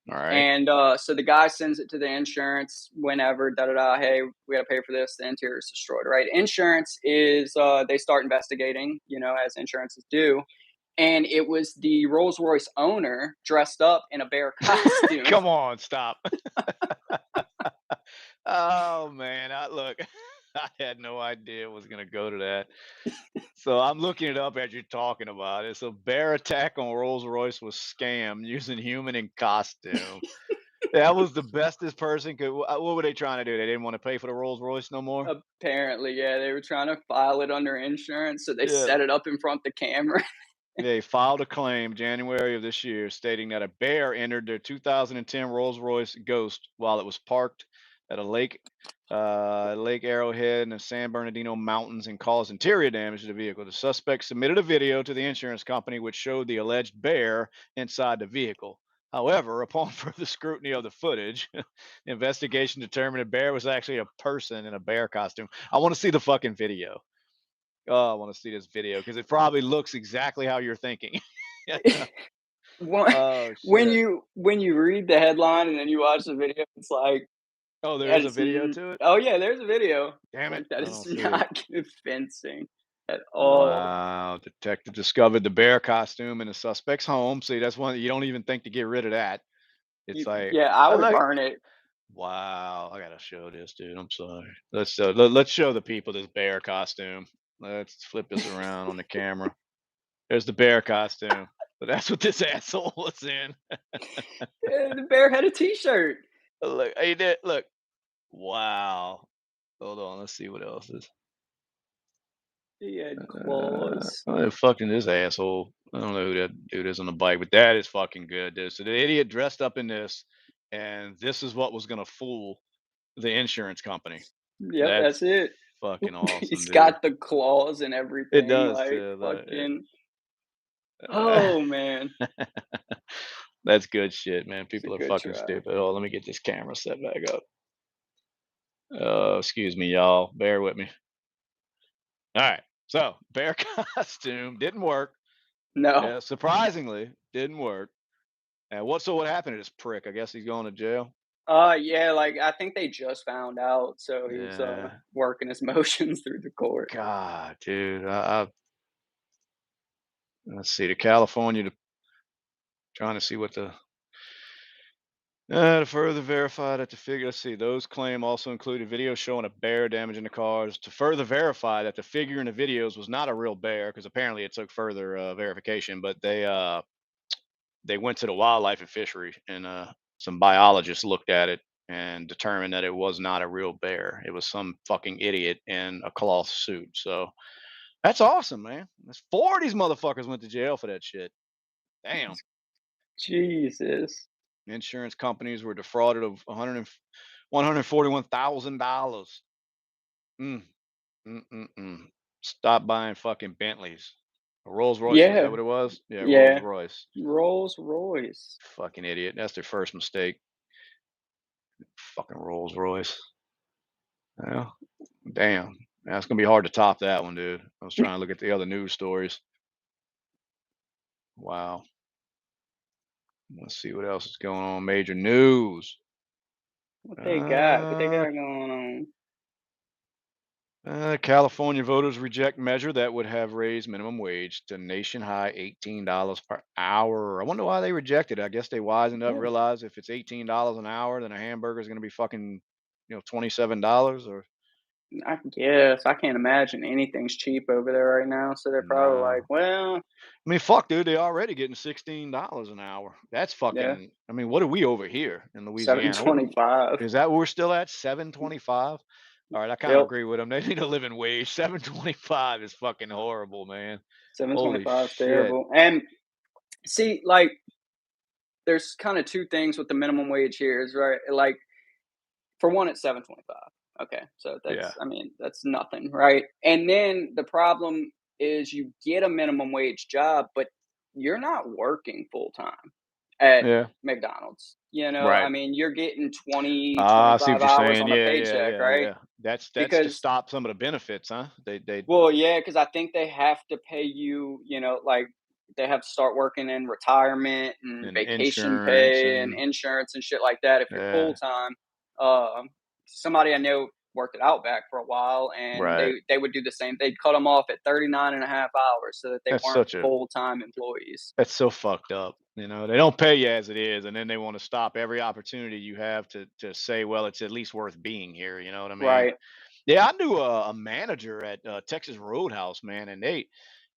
All right. And so the guy sends it to the insurance whenever, da da da. Hey, we got to pay for this. The interior is destroyed, right? Insurance is they start investigating, as insurances do. And it was the Rolls Royce owner dressed up in a bear costume. Come on, stop. Oh man, look. I had no idea it was gonna go to that. So I'm looking it up as you're talking about it. So bear attack on Rolls Royce was scam using human in costume. That was the best this person could. What were they trying to do? They didn't want to pay for the Rolls Royce no more. Apparently, yeah, they were trying to file it under insurance, so they Yeah, set it up in front of the camera. they filed a claim January of this year stating that a bear entered their 2010 Rolls-Royce Ghost while it was parked at a Lake Arrowhead in the San Bernardino Mountains and caused interior damage to the vehicle. The suspect submitted a video to the insurance company which showed the alleged bear inside the vehicle. However, upon further scrutiny of the footage, the investigation determined the bear was actually a person in a bear costume. I want to see the fucking video. Oh, I want to see this video because it probably looks exactly how you're thinking. One Oh when shit. you read the headline and then you watch the video, it's like, Oh, there that is a is video to it? oh, yeah, there's a video. Damn it. Like, that I is don't see it. not convincing at all. Wow. Detective discovered the bear costume in the suspect's home. See, that's one you don't even think to get rid of that. It's You like, Yeah, I I would like, burn it. wow. I gotta show this, dude. I'm sorry. Let's show the people this bear costume. Let's flip this around on the camera. There's the bear costume. But that's what this asshole was in. The bear had a T-shirt. Look, he did. Look. Wow. Hold on. Let's see what else is. He had claws. Fucking this asshole. I don't know who that dude is on the bike, but that is fucking good, dude. So the idiot dressed up in this, and this is what was gonna fool the insurance company. Yep, That's that's it. fucking awesome, He's dude. got the claws and It everything, does like, too. fucking Uh, oh, man. that's good shit, man. It's a People are good fucking try. stupid. Oh, let me get this camera set back up. Excuse me, y'all. Bear with me. All right. So bear costume didn't work. No. Yeah, surprisingly, didn't work. And what happened to this prick? I guess he's going to jail. Yeah, like, I think they just found out, so he's, Yeah. working his motions through the court. God, dude. Let's see. The California, trying to see what the to further verify that the figure. Let's see. Those claim also included video showing a bear damaging the cars. To further verify that the figure in the videos was not a real bear, because apparently it took further verification. But they went to the wildlife and fishery, and some biologists looked at it and determined that it was not a real bear. It was some fucking idiot in a cloth suit. So that's awesome, man. There's 4 of these motherfuckers went to jail for that shit. Damn. Jesus. Insurance companies were defrauded of $141,000. Mm, Stop buying fucking Bentleys. A Rolls Royce, is that Yeah, what it was? Yeah, Rolls yeah. Royce. Rolls-Royce. Fucking idiot. That's their first mistake. Fucking Rolls Royce. Yeah. Damn. That's gonna be hard to top that one, dude. I was trying to look at the other news stories. Wow. Let's see what else is going on. Major news. What they got? What they Uh, got going on? California voters reject measure that would have raised minimum wage to nation high $18 per hour. I wonder why they rejected it. I guess they wisened up, Yeah. realized if it's $18 an hour, then a hamburger is going to be fucking, $27 or I guess. I can't imagine anything's cheap over there right now, so they're probably like, No. "Well, I mean, fuck, dude, they already getting $16 an hour. That's yeah, fucking. I mean, what are we over here in Louisiana? $7.25." Is that what we're still at? 7.25. All right, I kind of Yep, agree with them. They need a living wage. 7.25 is fucking horrible, man. Holy 7.25 is shit. terrible. And see, like, there's kind of two things with the minimum wage here, is right. Like, for one, it's 7.25. Okay, so Yeah. I mean, that's nothing, right? And then the problem is you get a minimum wage job, but you're not working full time at Yeah. McDonald's. You know, I Right. mean, you're getting 20, Ah, I see 25 what you're hours saying. on a Yeah, yeah, paycheck, yeah, right? yeah. That's to Because, stop some of the benefits, huh? They well, yeah, because I think they have to pay you, like, they have to start working in retirement and and vacation insurance pay and and insurance and shit like that if you're full yeah. time. Somebody I know worked at Outback for a while, and Right. they would do the same. They'd cut them off at 39 and a half hours so that they That's weren't such a full time employees. That's so fucked up. They don't pay you as it is, and then they want to stop every opportunity you have to say, well, it's at least worth being here. You know what I mean? Right. Yeah, I knew a manager at Texas Roadhouse, man, and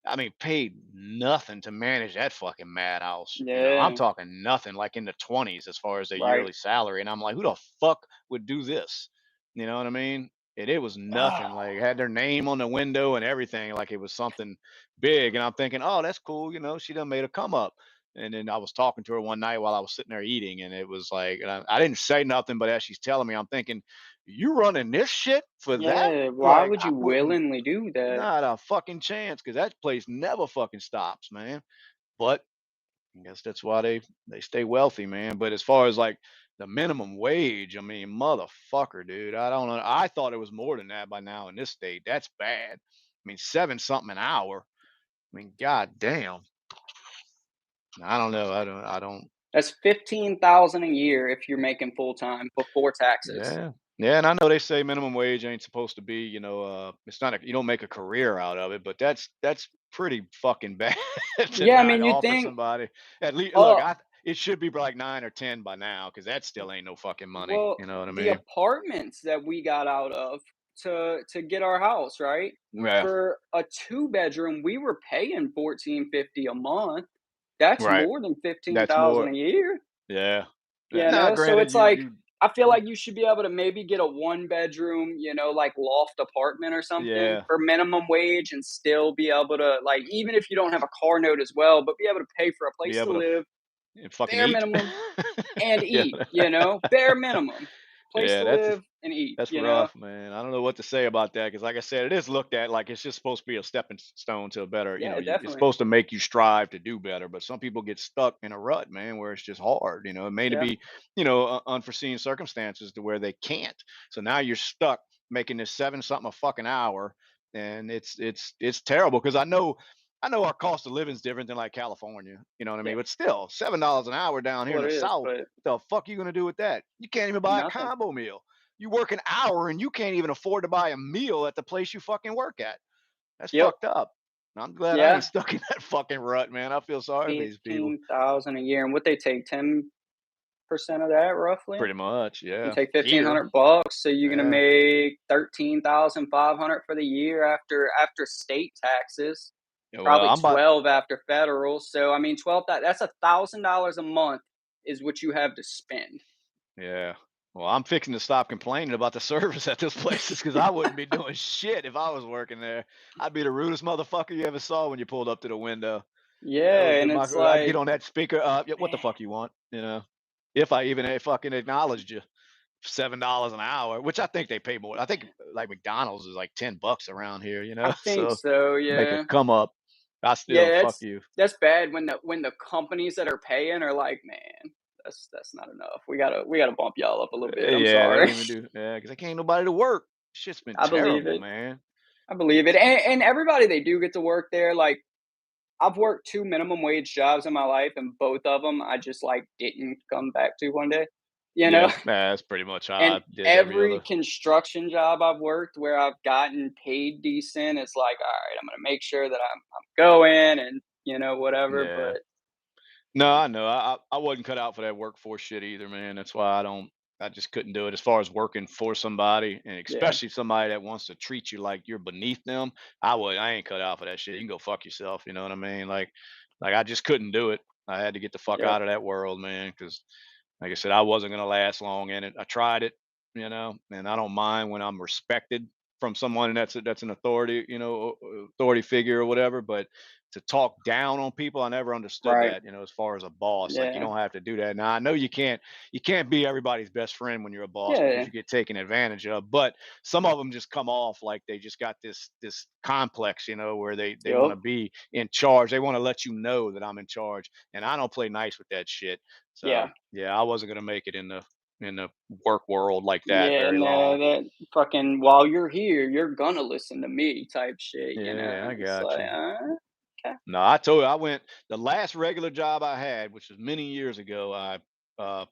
I mean, paid nothing to manage that fucking madhouse. I'm Yeah. talking nothing, like in the 20s as far as their Right. yearly salary, and I'm like, who the fuck would do this? You know what I mean? And it was nothing. Like had their name on the window and everything, like it was something big. And I'm thinking, oh, that's cool. She done made a come up. And then I was talking to her one night while I was sitting there eating, and it was like, and I didn't say nothing, but as she's telling me, I'm thinking, you running this shit for that? Yeah. Why Like would I you wouldn't, willingly do that? not a fucking chance, because that place never fucking stops, man. But I guess that's why they stay wealthy, man. But as far as like the minimum wage, I mean, motherfucker, dude. I don't know. I thought it was more than that by now in this state. That's bad. I mean, seven something an hour. I mean, god damn. I don't know. I don't. That's 15,000 a year if you're making full time before taxes. Yeah. Yeah, and I know they say minimum wage ain't supposed to be, it's not you don't make a career out of it, but that's pretty fucking bad to Yeah, I not mean, you offer think, somebody at least. Look, uh, it should be like 9 or 10 by now, because that still ain't no fucking money. well, You know what I the mean? apartments that we got out of to get our house, right? Yeah, For a two-bedroom, we were paying 1450 a month. That's right. more than That's 15,000 more. a year, Yeah. Yeah. you Now, know? So granted, it's like, you I feel like you should be able to maybe get a one-bedroom, like, loft apartment or something yeah, for minimum wage and still be able to, like, even if you don't have a car note as well, but be able to pay for a be place to able to live, fucking bare eat. minimum, and Yeah. eat, bare minimum. Place Yeah, to that's live and eat, That's rough, man. I don't know what to say about that, because, like I said, it is looked at like it's just supposed to be a stepping stone to a better. Yeah, It's definitely. supposed to make you strive to do better. But some people get stuck in a rut, man, where it's just hard. It may Yeah. be, unforeseen circumstances to where they can't. So now you're stuck making this seven something a fucking hour, and it's terrible, because I know our cost of living is different than like California. You know what I Yeah. mean? But still, $7 an hour down here in Well, the it is, South. but The fuck you gonna do with that? You can't even buy a nothing. combo meal. You work an hour and you can't even afford to buy a meal at the place you fucking work at. That's Yep. fucked up. I'm glad I ain't Yeah. stuck in that fucking rut, man. I feel sorry for these people. 15,000 a year, and what they take 10% of that roughly? Pretty much, You yeah. take Here, 1,500 bucks, so you're gonna yeah. make 13,500 for the year after state taxes, Yeah, well, probably I'm about 12 after federal. So I mean, 12, that's $1,000 a month is what you have to spend. yeah. Well, I'm fixing to stop complaining about the service at this place, because I wouldn't be doing shit if I was working there. I'd be the rudest motherfucker you ever saw when you pulled up to the window. That would Yeah, be and my. it's I'd get like, on that speaker. Yeah, what the man, fuck you want? If I even fucking acknowledged you. $7 an hour, which I think they pay more. I think like McDonald's is like $10 around here. I think So so, make a yeah. come up. I still Yeah, fuck you. that's bad when the companies that are paying are like, "Man, that's not enough. We gotta bump y'all up a little bit. I'm Yeah, they don't sorry." even do. Yeah, because they ain't nobody to work. Shit's been I believe terrible, it. man. I believe it. And everybody they do get to work there, like, I've worked 2 minimum wage jobs in my life, and both of them I just, like, didn't come back to one day, you know? Yeah, that's pretty much how And I did every every other. construction job I've worked where I've gotten paid decent, it's like, "Alright, I'm gonna make sure that I'm going and, whatever," Yeah. but No, I know. I wasn't cut out for that workforce shit either, man. That's why I don't. I just couldn't do it as far as working for somebody, and Yeah. especially somebody that wants to treat you like you're beneath them. I ain't cut out for that shit. You can go fuck yourself. You know what I mean? Like I just couldn't do it. I had to get the fuck Yep. out of that world, man. Because like I said, I wasn't gonna last long in it. I tried it, and I don't mind when I'm respected from someone that's an authority, authority figure or whatever. But to talk down on people, I never understood Right. that, as far as a boss. Like you Yeah. don't have to do that. Now I know you can't be everybody's best friend when you're a boss because Yeah. you get taken advantage of. But some of them just come off like they just got this complex, where they want Yep. to be in charge. They want to let you know that I'm in charge, and I don't play nice with that shit. So Yeah. yeah, I wasn't gonna make it in the work world like that Yeah, very and long. that fucking while you're here, you're gonna listen to me type shit, Yeah, I It's got like, you. okay. No, I told you I went the last regular job I had, which was many years ago. I uh,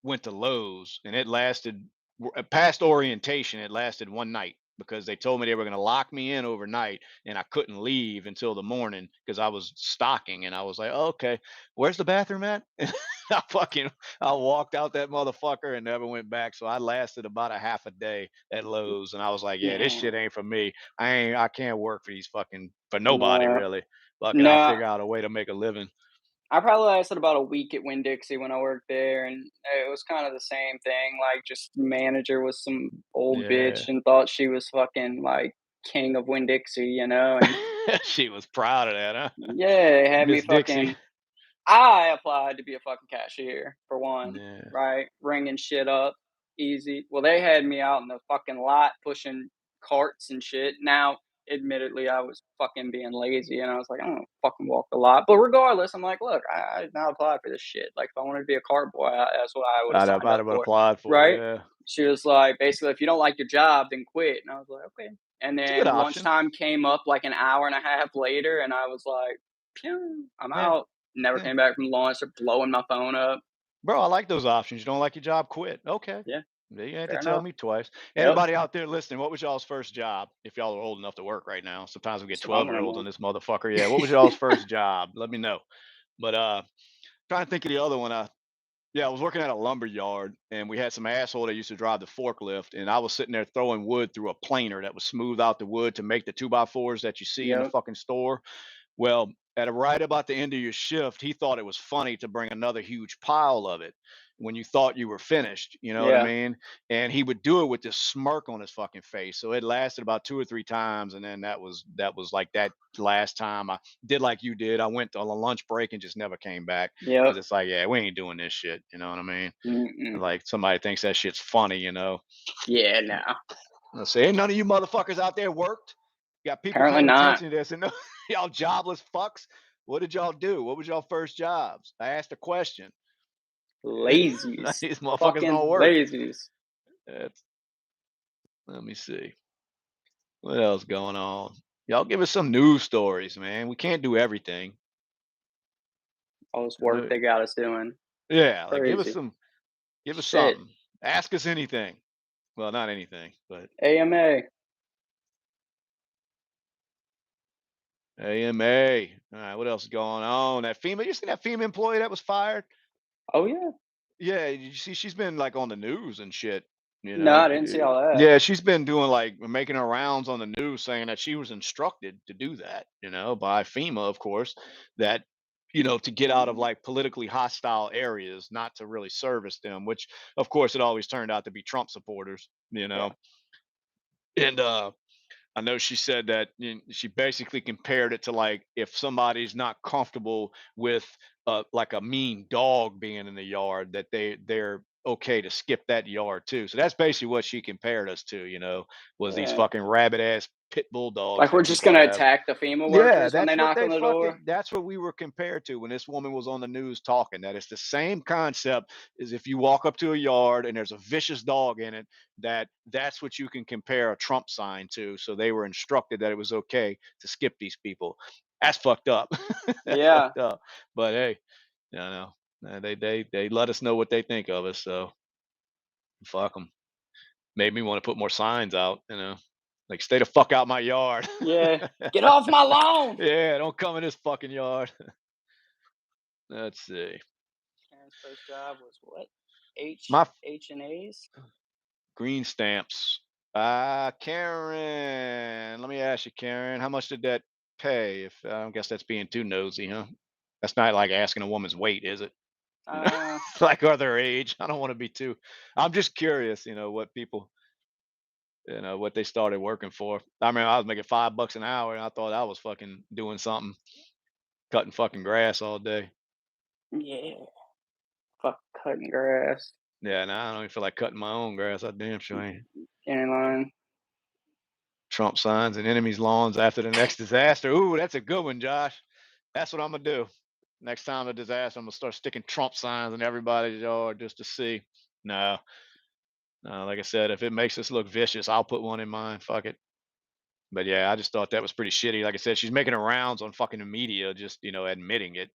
went to Lowe's, and it lasted past orientation. It lasted one night because they told me they were going to lock me in overnight, and I couldn't leave until the morning because I was stocking. And I was like, oh, okay, where's the bathroom at? I fucking I walked out that motherfucker and never went back. So I lasted about a half a day at Lowe's, and I was like, yeah, this Yeah. shit ain't for me. I can't work for these fucking for nobody No. really. Fucking, I'll No, figure out a way to make a living. I probably lasted about a week at Winn-Dixie when I worked there, and it was kind of the same thing, like, just manager was some old bitch Yeah. and thought she was fucking, like, king of Winn-Dixie, and She was proud of that, huh? yeah, they had me Miss Dixie. fucking I applied to be a fucking cashier for one, Yeah. right? Ringing shit up, easy. Well, they had me out in the fucking lot pushing carts and shit. Now, admittedly, I was fucking being lazy, and I was like, I don't fucking walk the lot. But regardless, I'm like, look, I now applied for this shit. Like, if I wanted to be a cart boy, that's what I would have signed I'd up have for, applied for it, right? yeah. She was like, basically, if you don't like your job, then quit. And I was like, okay. And It's a good then option. lunchtime came up like an hour and a half later, and I was like, phew, I'm Yeah, out. Never yeah. came back from lunch or blowing my phone up. Bro, I like those options. You don't like your job, quit. Okay. Yeah, You had to fair tell enough. me twice. Yep. Anybody out there listening, what was y'all's first job? If y'all are old enough to work right now. Sometimes we get So I'm 12-year-olds on gonna this motherfucker. Yeah. What was y'all's first job? Let me know. But trying to think of the other one. Yeah, I was working at a lumber yard, and we had some asshole that used to drive the forklift, and I was sitting there throwing wood through a planer that would smooth out the wood to make the 2x4s that you see in the Yep. fucking store. Well, right about the end of your shift, he thought it was funny to bring another huge pile of it when you thought you were finished. You know what I Yeah. mean? And he would do it with this smirk on his fucking face. So it lasted about two or three times, and then that was like that last time I did like you did. I went on a lunch break and just never came back Yep. because it's like, yeah, we ain't doing this shit. You know what I mean? Mm-mm. Like somebody thinks that shit's funny. Yeah, no. Let's say, ain't none of you motherfuckers out there worked. You got people Apparently paying not. attention to this, and no, y'all jobless fucks. What did y'all do? What was y'all first jobs? I asked a question. Lazies. These motherfuckers don't Fucking work. lazies. That's, let me see. What else going on? Y'all give us some news stories, man. We can't do everything. All this work Uh, they got us doing. Yeah, like Crazy. give us Shit. something. Ask us anything. Well, not anything, but AMA. AMA. All right, what else is going on? That FEMA, you seen that FEMA employee that was fired? Oh, yeah. Yeah, you see, she's been like on the news and shit. No, I didn't see all that. Yeah, she's been doing like making her rounds on the news, saying that she was instructed to do that. By FEMA, of course, that to get out of Mm, like politically hostile areas, not to really service them. Which, of course, it always turned out to be Trump supporters. yeah. And I know she said that she basically compared it to like if somebody's not comfortable with like a mean dog being in the yard, that they're okay to skip that yard too. So that's basically what she compared us to. Was these Yeah. fucking rabid ass pit bull dogs Like, we're that just people gonna have. attack the FEMA Yeah, workers when they knock on the door? that's what we were compared to when this woman was on the news talking, that it's the same concept as if you walk up to a yard and there's a vicious dog in it, that's what you can compare a Trump sign to. So they were instructed that it was okay to skip these people. That's fucked up. That's Yeah. fucked up. But hey, they let us know what they think of us, so fuck them. Made me want to put more signs out. Like stay the fuck out my yard. Yeah. "Get off my lawn!" Yeah, don't come in this fucking yard. Let's see. Karen's first job was what? My H and A's. green stamps. Karen, let me ask you, Karen, how much did that pay? If I guess that's being too nosy, huh? That's not like asking a woman's weight, is it? You know, Uh, like or their age. I don't want to be too. I'm just curious, what people, what they started working for. I mean, I was making $5 an hour, and I thought I was fucking doing something, cutting fucking grass all day. yeah, fuck cutting grass. Yeah, now I don't even feel like cutting my own grass. I damn sure ain't. In line. Trump signs and enemies' lawns after the next disaster. Ooh, that's a good one, Josh. That's what I'm gonna do. Next time a disaster, I'm gonna start sticking Trump signs in everybody's yard just to see. No, no, like I said, if it makes us look vicious, I'll put one in mine. Fuck it. But yeah, I just thought that was pretty shitty. Like I said, she's making her rounds on fucking the media, just admitting it.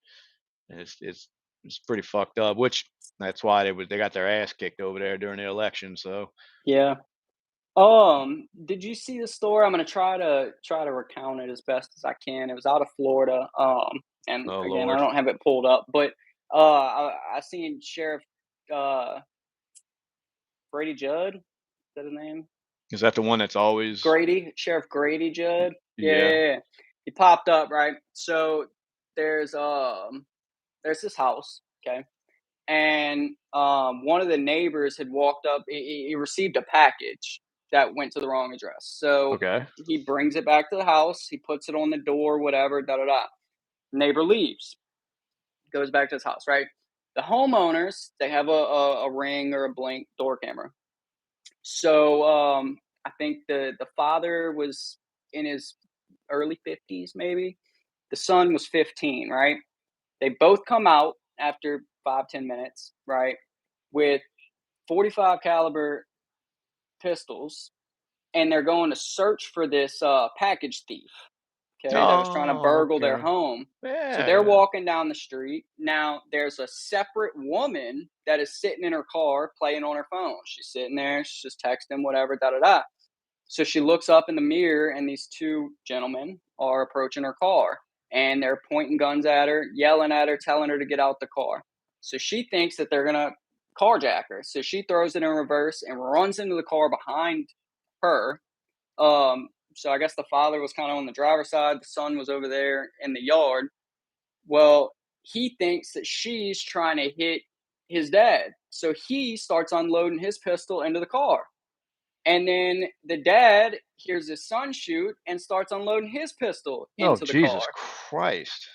And it's pretty fucked up. Which that's why they got their ass kicked over there during the election. So Yeah. Did you see the story? I'm gonna try to recount it as best as I can. It was out of Florida. And oh again, I lord, don't have it pulled up, but I seen Sheriff uh Brady Judd. Is that his name? is that the one that's always? Sheriff Grady Judd. Yeah, yeah, Yeah. yeah. He popped up, right? So there's um there's this house, okay? And one of the neighbors had walked up. He received a package that went to the wrong address, so Okay. he brings it back to the house. He puts it on the door, whatever. Da da da. Neighbor leaves, goes back to his house. Right. The homeowners, they have a ring or a blink door camera. So I think the father was in his early 50s, maybe. The son was 15. Right. They both come out after 5-10 minutes. Right, with 45 caliber pistols, and they're going to search for this package thief, okay, that was trying to Oh, burgle their okay. home. So Yeah, they're yeah. walking down the street. Now there's a separate woman that is sitting in her car playing on her phone. She's sitting there, she's just texting, whatever, da da da. So she looks up in the mirror, and these two gentlemen are approaching her car, and they're pointing guns at her, yelling at her, telling her to get out the car. So she thinks that they're gonna carjack her. So she throws it in reverse and runs into the car behind her. So I guess the father was kind of on the driver's side, the son was over there in the yard. Well, he thinks that she's trying to hit his dad. So he starts unloading his pistol into the car. And then the dad hears his son shoot and starts unloading his pistol Oh, into the Jesus car. Christ.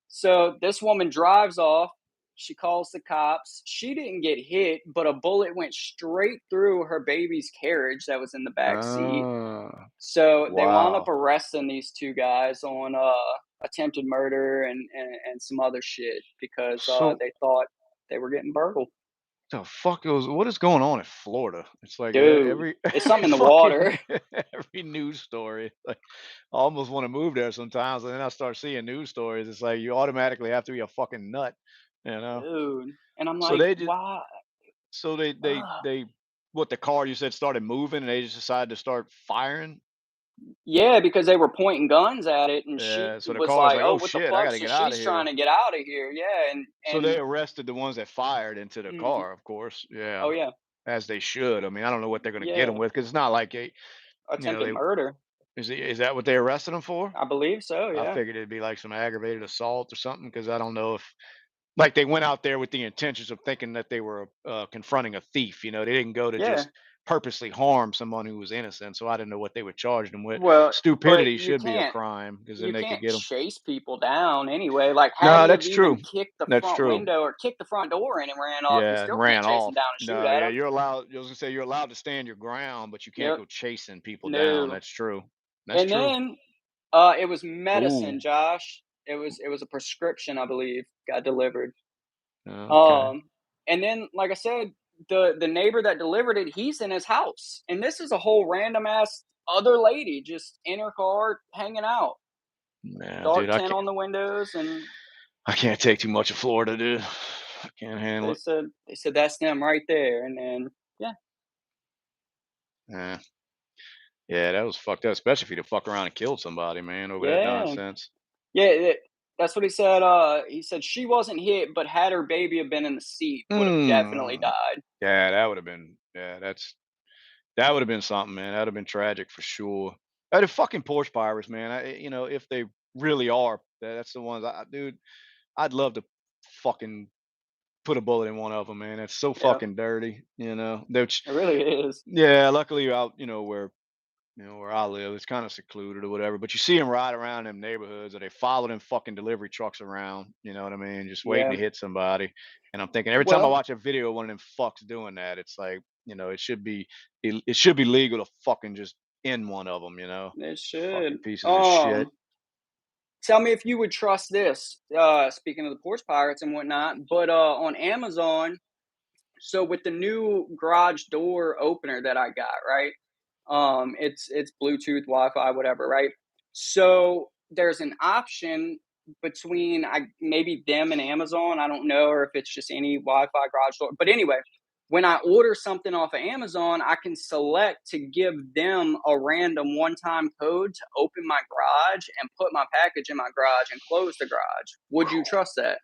So this woman drives off. She calls the cops. She didn't get hit, but a bullet went straight through her baby's carriage that was in the back seat. Ah, So they wound up wow. arresting these two guys on attempted murder and some other shit because So they thought they were getting burgled. the fuck is what is going on in Florida? It's like Dude, it's every something in the fucking water. every news story. Like I almost want to move there sometimes, and then I start seeing news stories. It's like you automatically have to be a fucking nut, you know. Dude. And I'm So like, they just why? so Ugh. they what the car you said started moving, and they just decided to start firing. Yeah, because they were pointing guns at it, and she Yeah. So the was car was like, like, "Oh, oh what the shit, I got fuck?" to So get out of she's trying here. to get out of here. Yeah, So they and arrested the ones that fired into the mhm. car, of course. Yeah, Oh yeah, as they should. I mean, I don't know what they're gonna get them yeah, with because it's not like attempted they murder. is that what they arrested them for? I believe so. I Yeah, figured it'd be like some aggravated assault or something because I don't know if like they went out there with the intentions of thinking that they were confronting a thief. They didn't go to yeah. just purposely harm someone who was innocent. So I didn't know what they were charging them with. Well, but Stupidity should be a crime because then you they could can't get them. chase people down anyway. Like, had No, he have that's even true. kicked the That's front true. window or kicked the front door in and ran off, you Yeah, still and can't ran chase him off. down and shoot No, at yeah, him. you're allowed. I was gonna say you're allowed to stand your ground, but you can't Yep. go chasing people down. No. That's true. That's And true. then it was Ooh. medicine, Josh. It was a prescription, I believe, got delivered. Okay. Um, and then, like I said, the neighbor that delivered it, he's in his house, and this is a whole random ass other lady just in her car hanging out, Yeah, dude, dark tint on the windows, and I can't take too much of Florida, dude. I can't handle they it. said they said that's them right there, and then yeah, Yeah. Yeah, that was fucked up, especially if you'd have fuck around and killed somebody, man, over that yeah, nonsense. yeah. That's what he said. He said she wasn't hit, but had her baby have been in the seat, would have definitely Mm. died. Yeah, that would have been. Yeah, that would have been something, man. That would have been tragic for sure. The fucking Porsche pirates, man. If they really are, that's the ones. Dude, I'd love to fucking put a bullet in one of them, man. It's so Yeah, fucking dirty, you know. Which, it really is. yeah, luckily out, where I live, it's kind of secluded or whatever. But you see them ride around them neighborhoods, or they follow them fucking delivery trucks around. You know what I mean? Just waiting Yeah. to hit somebody. And I'm thinking every time I Well, watch a video of one of them fucks doing that, it's like, it should be legal to fucking just end one of them. it Fucking should. pieces of shit. Tell me if you would trust this. Speaking of the Porsche pirates and whatnot, but on Amazon, so with the new garage door opener that I got, right? It's Bluetooth, Wi-Fi, whatever, right? So there's an option between maybe them and Amazon. I don't know, or if it's just any Wi-Fi garage door. But anyway, when I order something off of Amazon, I can select to give them a random one-time code to open my garage and put my package in my garage and close the garage. Would you trust that?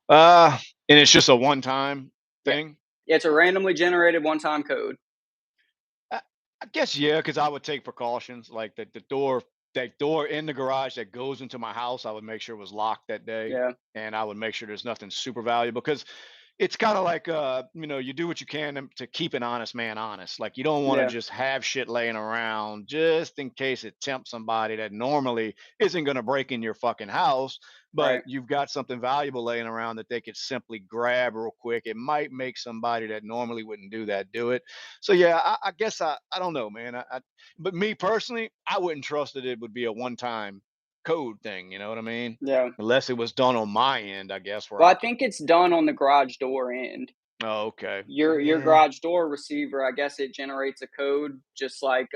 And it's just a one-time Yeah. thing. It's a randomly generated one-time code. I, I guess yeah, because I would take precautions. Like that door in the garage that goes into my house, I would make sure it was locked that day, Yeah. and I would make sure there's nothing super valuable because it's kind of like you do what you can to keep an honest man honest. Like you don't want to Yeah. just have shit laying around just in case it tempts somebody that normally isn't going to break in your fucking house, but Right. you've got something valuable laying around that they could simply grab real quick. It might make somebody that normally wouldn't do that do it. So yeah, I guess I don't know, man. But me personally, I wouldn't trust that it would be a one time code thing. You know what I mean? Yeah. Unless it was done on my end, I guess, where Well, I I could. think it's done on the garage door end. Oh, okay. Your Yeah. garage door receiver, I guess it generates a code just like,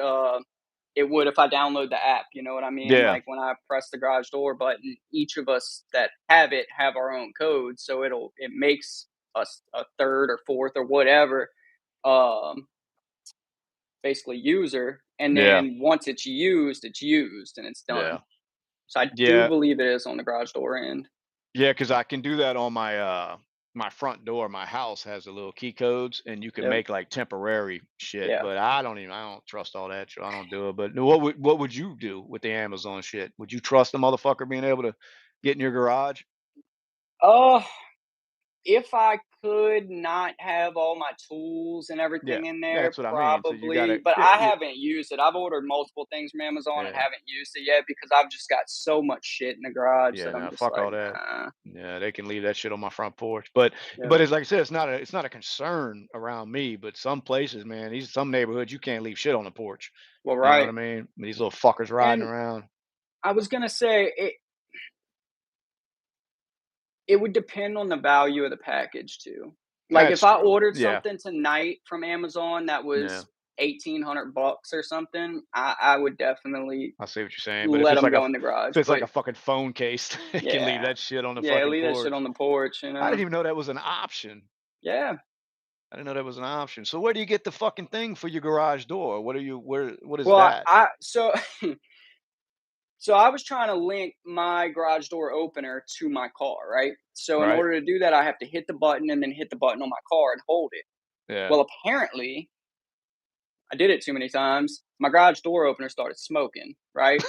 it would if I download the app, you know what I mean? Yeah. Like, when I press the garage door button, each of us that have it have our own code, so it makes us a 3rd or 4th or whatever, um, basically user, and Yeah. then once it's used, and it's done. Yeah. So I do Yeah. believe it is on the garage door end. Yeah. Because I can do that on my front door. My house has the little key codes, and you can Yep. make like temporary shit. Yeah. But I don't trust all that shit. I don't do it. But what would you do with the Amazon shit? Would you trust the motherfucker being able to get in your garage? Uh If I could not have all my tools and Yeah. everything in there, That's what I mean. So you probably, gotta. but Yeah. I Yeah. haven't used it. I've ordered multiple things from Amazon and Yeah. haven't used it yet because I've just got so much shit in the garage Yeah, that I'm nah, just fuck like, all that. "Nah." Yeah, they can leave that shit on my front porch. But Yeah. but it's like I said, it's not a concern around me. But some places, man, some neighborhoods you can't leave shit on the porch. Well, You know what right. I mean? These little fuckers riding And around. I was gonna say it would depend on the value of the package too. Like, if That's I true. ordered Yeah, something tonight from Amazon that yeah. was 1,800 bucks or something, I would definitely I see what you're saying. But if let it's them like go in the garage, if it's like but a fucking phone case, they can leave yeah. that shit on the Yeah, fucking leave that shit porch. on the porch, I didn't even know that was an option. Yeah. I didn't know that was an option. So where do you get the fucking thing for your garage door? What is Well, that? so so I was trying to link my garage door opener to my car, right? So in Right? order to do that, I have to hit the button and then hit the button on my car and hold it. Yeah. Well, apparently, I did it too many times. My garage door opener started smoking, right?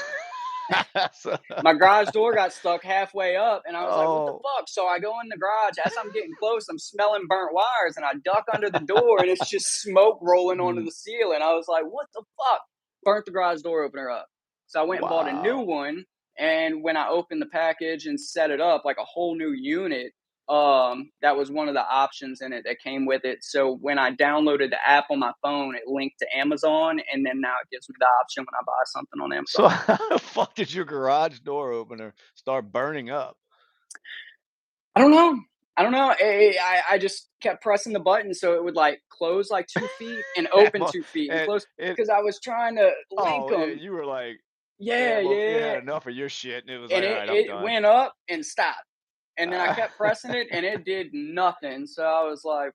So- My garage door got stuck halfway up, and I was like, "What the oh. fuck?" So I go in the garage. As I'm getting close, I'm smelling burnt wires, and I duck under the door, and it's just smoke rolling onto Mm. the ceiling. I was like, "What the fuck?" Burnt the garage door opener up. So I went and bought a new Wow. one, and when I opened the package and set it up, like a whole new unit, that was one of the options in it that came with it. So when I downloaded the app on my phone, it linked to Amazon, and then now it gives me the option when I buy something on So Amazon. how the fuck did your garage door opener start burning up? I don't know. I don't know. I just kept pressing the button so it would like close like 2 feet and That open mu 2 feet and and close it because I was trying to link oh, yeah, them. you were like, Yeah, yeah, well, yeah, it yeah. had enough of your shit, and it was And like, it "Alright, I'm it done." went up and stopped, and then I Ah. kept pressing it and it did nothing. So I was like,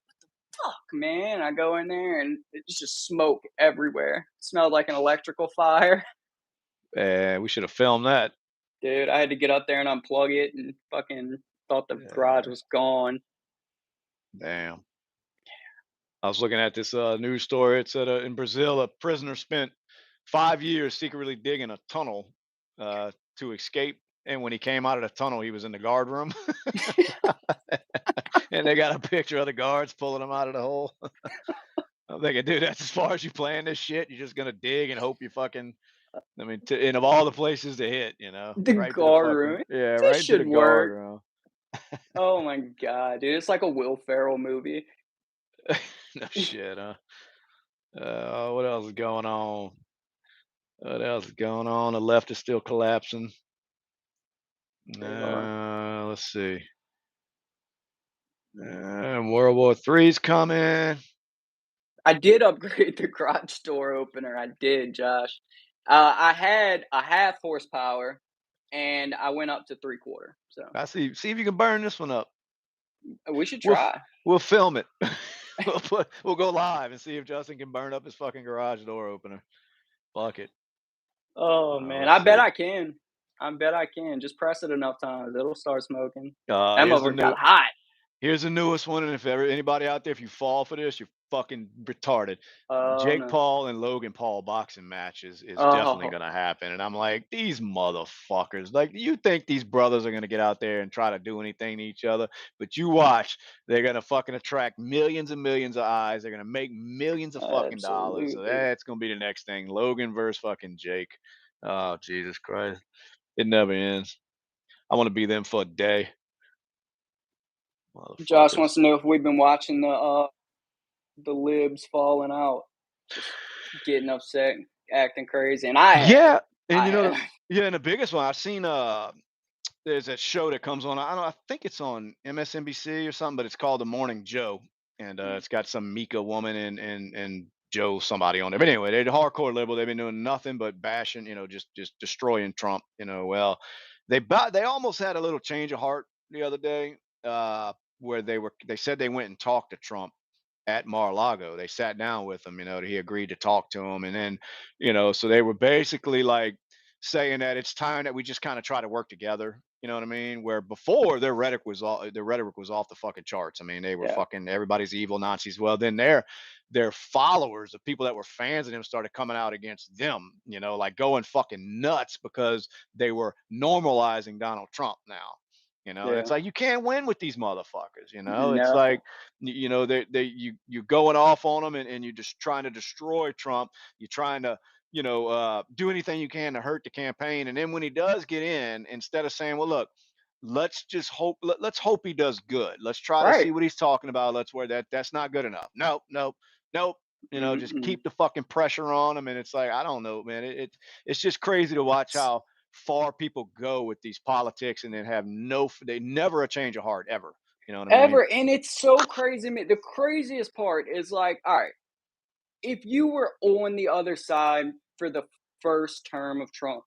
"Fuck, man!" I go in there and it's just smoke everywhere. Smelled like an electrical fire. We should have filmed that. dude. I had to get up there and unplug it, and fucking thought the garage Yeah, was gone. damn. I was looking at this news story. It said in Brazil, a prisoner spent 5 years secretly digging a tunnel to escape. And when he came out of the tunnel, he was in the guard room. And they got a picture of the guards pulling him out of the hole. I'm thinking, dude, that's as far as you plan this shit. You're just gonna dig and hope you fucking. I mean, and of all the places to hit, The right to the guard fucking room. This right into the should guard work. room. Oh my god, dude! It's like a Will Ferrell movie. No shit, huh? What else is going on? What else is going on? The left is still collapsing. They are. Let's see. World War III's coming. I did upgrade the garage door opener. I did, Josh. I had a half horsepower, and I went up to 3/4. So I see. See if you can burn this one up. we should We'll try. we'll film it. We'll go live and see if Justin can burn up his fucking garage door opener. Fuck it. Oh man, Let's I bet see. I can. I bet I can. Just press it enough times, it'll start smoking. That Here's the motherfucker new. got hot. Here's the newest one, and if ever anybody out there, if you fall for this, you're fucking retarded. Oh Jake no. Paul and Logan Paul boxing match is definitely Oh, gonna happen, and I'm like, these motherfuckers. Like, you think these brothers are gonna get out there and try to do anything to each other? But you watch, they're gonna fucking attract millions and millions of eyes. They're gonna make millions of fucking dollars. So absolutely. that's gonna be the next thing. Logan versus fucking Jake. Oh Jesus Christ, it never ends. I want to be them for a day, Josh motherfuckers. wants to know if we've been watching the libs falling out, just getting upset, acting crazy, and I have. Yeah, and I have. yeah, and the biggest one I've seen. There's a show that comes on. I don't know. I think it's on MSNBC or something, but it's called The Morning Joe, and it's got some Mika woman and Joe somebody on there. But anyway, they're the hardcore liberal. They've been doing nothing but bashing, just destroying Trump. Well, they almost had a little change of heart the other day, where they said they went and talked to Trump at Mar-a-Lago. They sat down with him, he agreed to talk to him. And then, so they were basically like saying that it's time that we just kind of try to work together. You know what I mean? Where before their rhetoric was off the fucking charts. I mean, they were Yeah, fucking everybody's evil Nazis. Well, then their followers, the people that were fans of them, started coming out against them, like going fucking nuts because they were normalizing Donald Trump now. And yeah. it's like you can't win with these motherfuckers. It's like No. you going off on them, and you're just trying to destroy Trump. You're trying to do anything you can to hurt the campaign. And then when he does get in, instead of saying, well, look, let's hope he does good. Let's try to Right. see what he's talking about. Let's where that's not good enough. Nope, nope, nope. Just Mm-mm. keep the fucking pressure on him. And it's like, I don't know, man. It's just crazy to watch how far people go with these politics, and then they never a change of heart ever. You know what I mean? Ever, and it's so crazy. The craziest part is like, all right, if you were on the other side for the first term of Trump,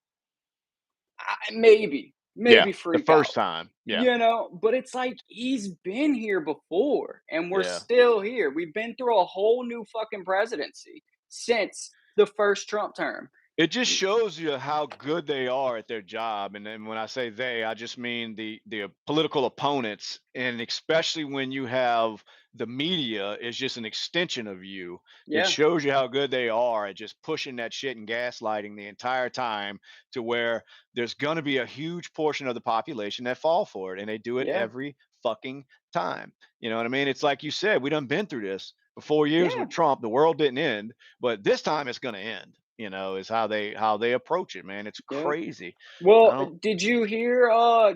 maybe, Yeah, maybe the freak first out, time. Yeah, but it's like he's been here before and we're yeah. still here. We've been through a whole new fucking presidency since the first Trump term. It just shows you how good they are at their job. And then when I say they, I just mean the political opponents, and especially when you have the media is just an extension of you. It Yeah, shows you how good they are at just pushing that shit and gaslighting the entire time, to where there's going to be a huge portion of the population that fall for it, and they do it yeah, every fucking time. You know what I mean? It's like you said, we done been through this for 4 years yeah, with Trump. The world didn't end, but this time it's going to end. Is how they approach it, man. It's yeah. crazy. I Well, don't. did you hear, I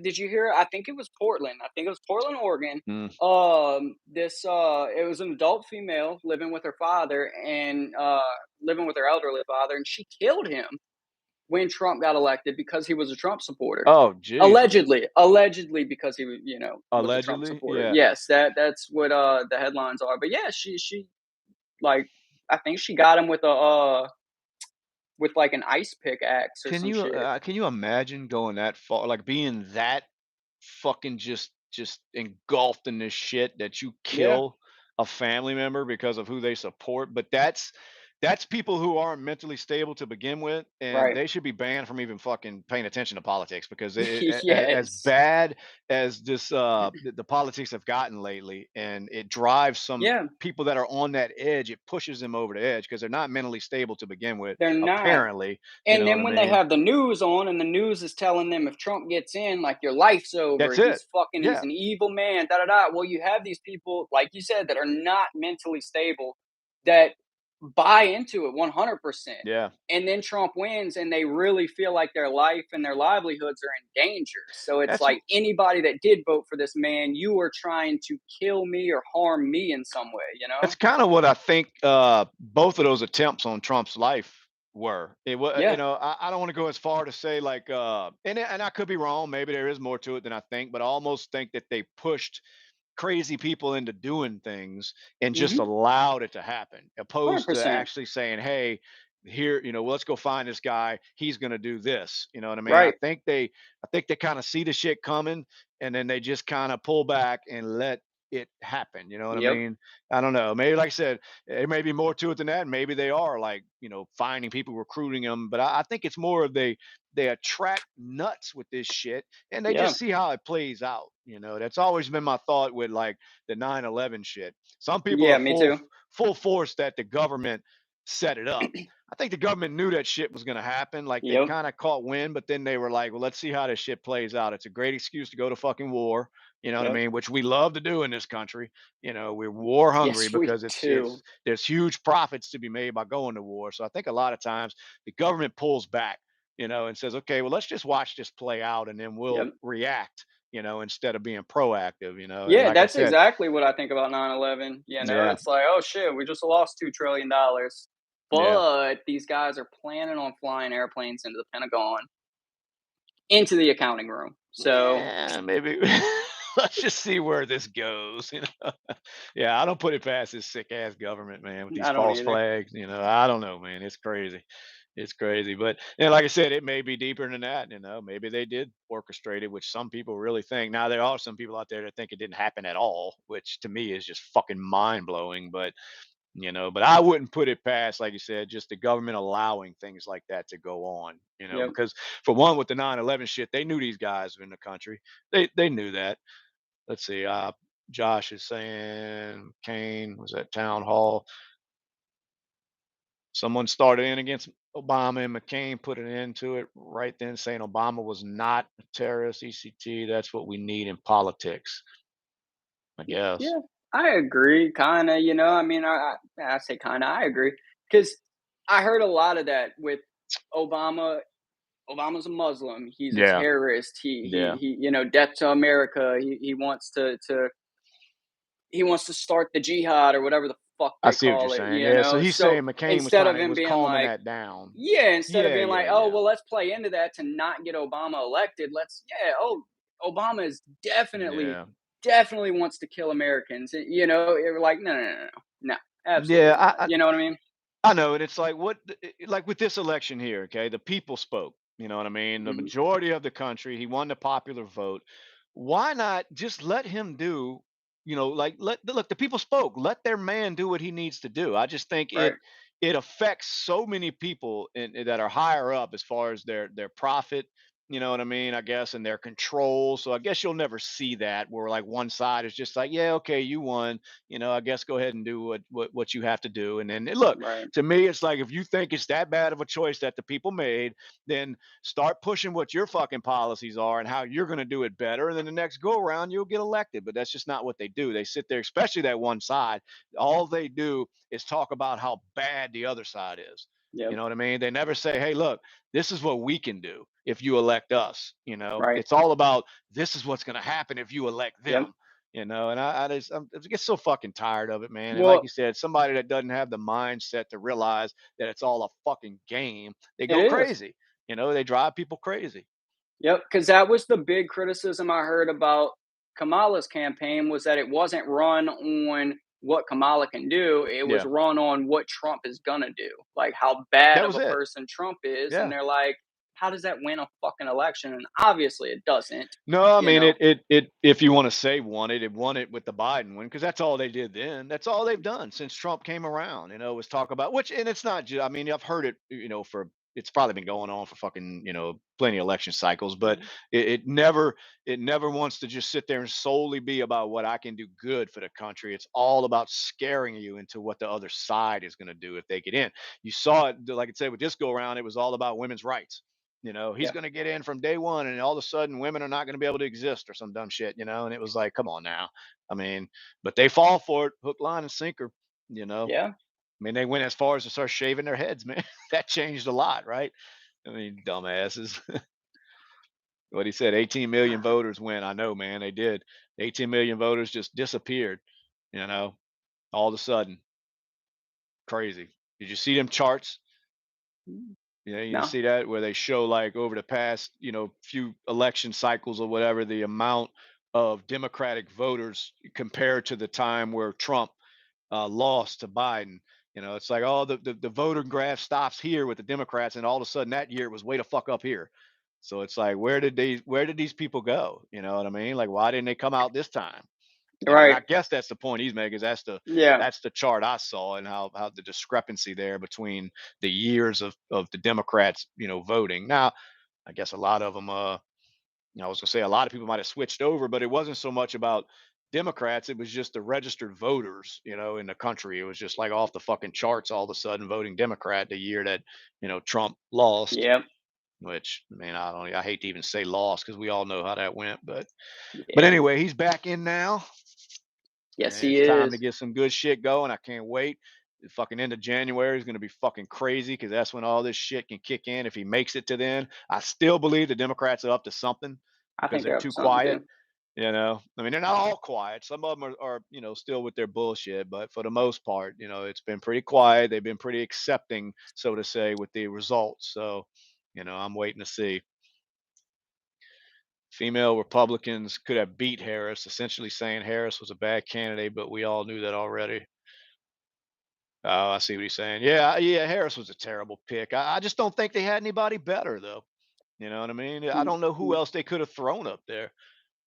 think it was Portland. I think it was Portland, Oregon. Mm. This it was an adult female living with her father and living with her elderly father, and she killed him when Trump got elected because he was a Trump supporter. Oh Jesus. Allegedly because he was, was a Trump Allegedly, supporter. yeah. Yes, that's what the headlines are. But yeah, she like I think she got him with like an ice pickaxe or Can some you shit. can you imagine going that far, like being that fucking just engulfed in this shit that you Yeah, kill a family member because of who they support? But that's people who aren't mentally stable to begin with, and Right. they should be banned from even fucking paying attention to politics because as Yes. bad as the politics have gotten lately, and it drives some Yeah. people that are on that edge, it pushes them over the edge because they're not mentally stable to begin with, They're not. apparently. You And know what then I when they mean? have the news on and the news is telling them if Trump gets in, like your life's over, That's it. he's Yeah. an evil man, da da da. Well, you have these people, like you said, that are not mentally stable that buy into it 100%. Yeah. And then Trump wins and they really feel like their life and their livelihoods are in danger. So it's That's like anybody that did vote for this man, you are trying to kill me or harm me in some way, you know? That's kind of what I think both of those attempts on Trump's life were. It was, Yeah. I don't want to go as far to say like, and I could be wrong. Maybe there is more to it than I think, but I almost think that they pushed crazy people into doing things and just Mm-hmm. allowed it to happen, opposed to 100%. actually saying, "Hey, here, let's go find this guy. He's going to do this." You know what I mean? Right. I think they kind of see the shit coming, and then they just kind of pull back and let it happen. You know what I Yep. mean? I don't know. Maybe, like I said, there may be more to it than that. Maybe they are like, finding people, recruiting them. But I think it's more of they attract nuts with this shit and they Yeah. just see how it plays out. That's always been my thought with like the 9/11 shit. Some people are Yeah, me too. full force that the government set it up. I think the government knew that shit was going to happen. Like they Yep. kind of caught wind, but then they were like, well, let's see how this shit plays out. It's a great excuse to go to fucking war. You know what I Yep. mean? Which we love to do in this country. We're war hungry Yes, we because do. there's huge profits to be made by going to war. So I think a lot of times the government pulls back, and says, okay, well, let's just watch this play out and then we'll Yep. react, instead of being proactive, and Yeah, like I that's said, exactly what I think about 9/11. You know, yeah, it's like, oh shit, we just lost $2 trillion, yeah, but these guys are planning on flying airplanes into the Pentagon, into the accounting room. So, yeah, maybe let's just see where this goes. Yeah, I don't put it past this sick ass government, man, with these I don't false either. flags. I don't know, man. It's crazy. It's crazy. But like I said, it may be deeper than that. Maybe they did orchestrate it, which some people really think. Now there are some people out there that think it didn't happen at all, which to me is just fucking mind blowing. But I wouldn't put it past, like you said, just the government allowing things like that to go on. Yep. Because for one, with the 9/11 shit, they knew these guys were in the country. They knew that. Let's see. Josh is saying Kane was at town hall. Someone started in against Obama and McCain put an end to it right then, saying Obama was not a terrorist. ECT, that's what we need in politics, I guess. Yeah, I agree. Kind of, I mean, I say kind of, I agree because I heard a lot of that with Obama. Obama's a Muslim. He's a Yeah, terrorist. yeah. Death to America. He wants to start the jihad or whatever the fuck I they see what you're call it. saying. Yeah, so he's So saying McCain was instead of trying to him was being calming like, that down. yeah, instead of Yeah, being like, yeah, oh yeah. well, let's play into that to not get Obama elected. Obama is Yeah. definitely wants to kill Americans. You're like, no, no, no, no, no, Yeah, absolutely not. You know what I mean? I know, and it's like like with this election here, okay? The people spoke. You know what I mean? The Hmm. majority of the country, he won the popular vote. Why not just let him do, like look, the people spoke. Let their man do what he needs to do. I just think Right, it affects so many people that are higher up as far as their profit. You know what I mean? I guess and their control. So I guess you'll never see that where like one side is just like, yeah, okay, you won. I guess go ahead and do what you have to do. And then look, right. to me, it's like if you think it's that bad of a choice that the people made, then start pushing what your fucking policies are and how you're going to do it better. And then the next go around, you'll get elected. But that's just not what they do. They sit there, especially that one side. All they do is talk about how bad the other side is. You Yep, know what I mean? They never say, hey, look, this is what we can do if you elect us. right. It's all about this is what's going to happen if you elect Yep. them. And I get so fucking tired of it, man. And like Well, you said, somebody that doesn't have the mindset to realize that it's all a fucking game, they it go is. crazy. They drive people crazy. Yep, because that was the big criticism I heard about Kamala's campaign was that it wasn't run on what Kamala can do, it was Yeah, run on what Trump is gonna do, like how bad that of was a it. person Trump is, and Yeah, they're like, how does that win a fucking election? And obviously it doesn't, No, I you mean know? it if you want to say won it with the Biden win because that's all they did then. That's all they've done since Trump came around. Was talk about which, and it's not just. I mean, I've heard it. For it's probably been going on for fucking plenty of election cycles, but Mhm. it never wants to just sit there and solely be about what I can do good for the country. It's all about scaring you into what the other side is going to do if they get in. You saw it, like I said, with this go around. It was all about women's rights. He's Yeah. going to get in from day one, and all of a sudden, women are not going to be able to exist or some dumb shit. And it was like, come on now. I mean, but they fall for it, hook, line, and sinker. I Yeah. mean, they went as far as to start shaving their heads, man. That changed a lot, right? I mean, dumbasses. What he said, 18 million voters win. I know, man, they did. 18 million voters just disappeared, you know, all of a sudden. Crazy. Did you see them charts? Mm. Yeah, you No. see that where they show like over the past, few election cycles or whatever, the amount of Democratic voters compared to the time where Trump lost to Biden. It's like, oh, the voter graph stops here with the Democrats, and all of a sudden that year it was way the fuck up here. So it's like, where did these people go? You know what I mean? Like, why didn't they come out this time? And I Right. guess that's the point he's making. Is Yeah. that's the chart I saw, and how the discrepancy there between the years of the Democrats, voting. Now, I guess a lot of them, I was gonna say a lot of people might have switched over, but it wasn't so much about Democrats. It was just the registered voters, in the country. It was just like off the fucking charts all of a sudden voting Democrat the year that Trump lost. Yep. Which, man, I hate to even say lost because we all know how that went. But Yeah. anyway, he's back in now. Yes, And he it's time to is. get some good shit going. I can't wait. The fucking end of January is going to be fucking crazy because that's when all this shit can kick in. If he makes it to then, I still believe the Democrats are up to something I because think they're they're up to too something quiet. too. I mean, they're not all quiet. Some of them are still with their bullshit, but for the most part, it's been pretty quiet. They've been pretty accepting, so to say, with the results. So, I'm waiting to see. Female Republicans could have beat Harris, essentially saying Harris was a bad candidate, but we all knew that already. Oh, I see what he's saying. Yeah, yeah, Harris was a terrible pick. I just don't think they had anybody better, though. You know what I mean? I Mm, don't know who mm. else they could have thrown up there.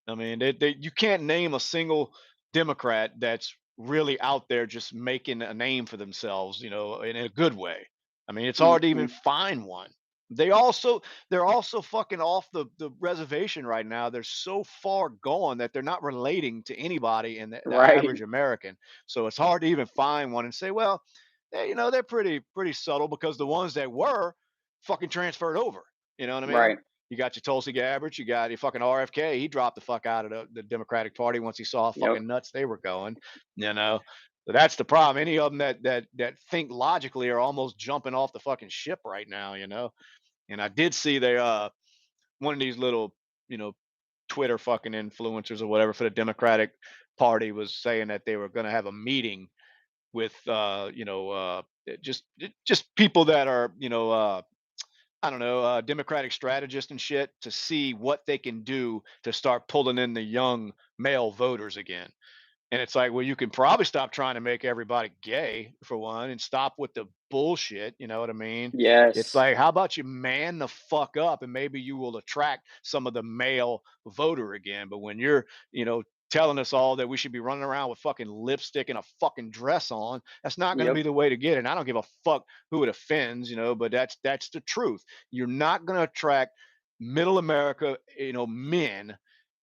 I mean, you can't name a single Democrat that's really out there just making a name for themselves, in a good way. I mean, it's hard to even Mhm. find one. They're also fucking off the reservation right now. They're so far gone that they're not relating to anybody in the Right. average American. So it's hard to even find one and say, well, they're pretty subtle because the ones that were fucking transferred over. You know what I mean? Right. You got your Tulsi Gabbard, you got your fucking RFK. He dropped the fuck out of the Democratic Party once he saw how Yep. fucking nuts they were going. You know, so that's the problem. Any of them that think logically are almost jumping off the fucking ship right now. And I did see they one of these little you know Twitter fucking influencers or whatever for the Democratic Party was saying that they were going to have a meeting with just people that are I don't know, Democratic strategists and shit to see what they can do to start pulling in the young male voters again. And it's like, well, you can probably stop trying to make everybody gay for one and stop with the bullshit. You know what I mean? It's Yes. like, how about you man the fuck up and maybe you will attract some of the male voter again. But when you're, telling us all that we should be running around with fucking lipstick and a fucking dress on, that's not going to Yep. be the way to get it. And I don't give a fuck who it offends, but that's the truth. You're not going to attract middle America, men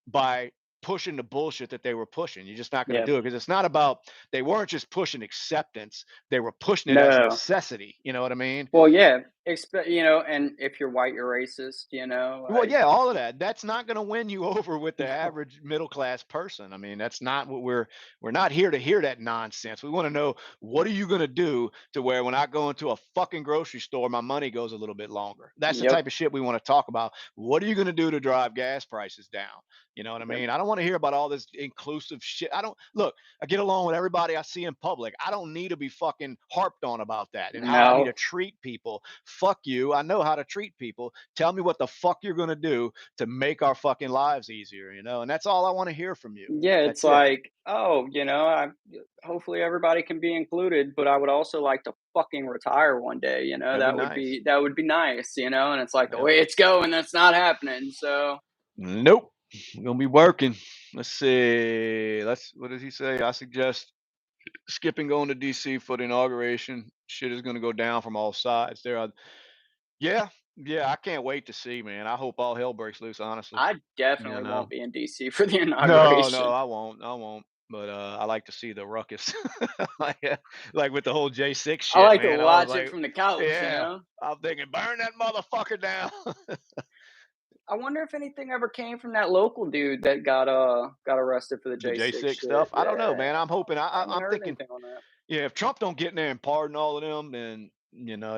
by pushing the bullshit that they were pushing. You're just not going to Yep. do it because it's not about they weren't just pushing acceptance; they were pushing it as No. necessity. You know what I mean? Well, yeah. And if you're white, you're racist. Well, Like, yeah, all of that. That's not going to win you over with the average middle class person. I mean, that's not what we're not here to hear that nonsense. We want to know what are you going to do to where when I go into a fucking grocery store, my money goes a little bit longer. That's the yep. type of shit we want to talk about. What are you going to do to drive gas prices down? You know what I Yep. mean? I don't want to hear about all this inclusive shit. I don't look, I get along with everybody I see in public. I don't need to be fucking harped on about that and how I need to No. treat people. Fuck you. I know how to treat people. Tell me what the fuck you're going to do to make our fucking lives easier, you know? And that's all I want to hear from you. Yeah, it's That's it. like, oh, hopefully everybody can be included, but I would also like to fucking retire one day, That'd be nice. that would be nice, and it's like the Yep. way it's going, that's not happening. So Nope. We're gonna be working. Let's see. What does he say? I suggest skipping going to DC for the inauguration. Shit is gonna go down from all sides. Yeah, yeah, I can't wait to see, man. I hope all hell breaks loose, honestly. I You definitely know. won't be in DC for the No, no, inauguration. I won't. I won't. But I like to see the ruckus. like, like with the whole J6 I shit, like to man. I was watch it like, from the couch, yeah. I'm thinking, burn that motherfucker down. I wonder if anything ever came from that local dude that got arrested for the The J6 J6 shit. stuff. I don't know, Yeah, man. I'm hoping. I haven't I'm heard thinking. anything on that. Yeah, if Trump don't get in there and pardon all of them, then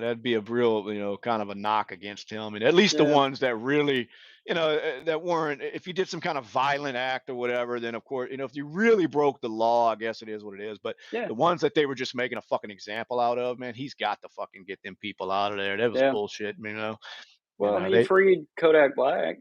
that'd be a real, kind of a knock against him, and at least the Yeah, ones that really, that weren't. If you did some kind of violent act or whatever, then of course, if you really broke the law, I guess it is what it is. But yeah, the ones that they were just making a fucking example out of, man, he's got to fucking get them people out of there. That was yeah. bullshit, Well, he they. freed Kodak Black,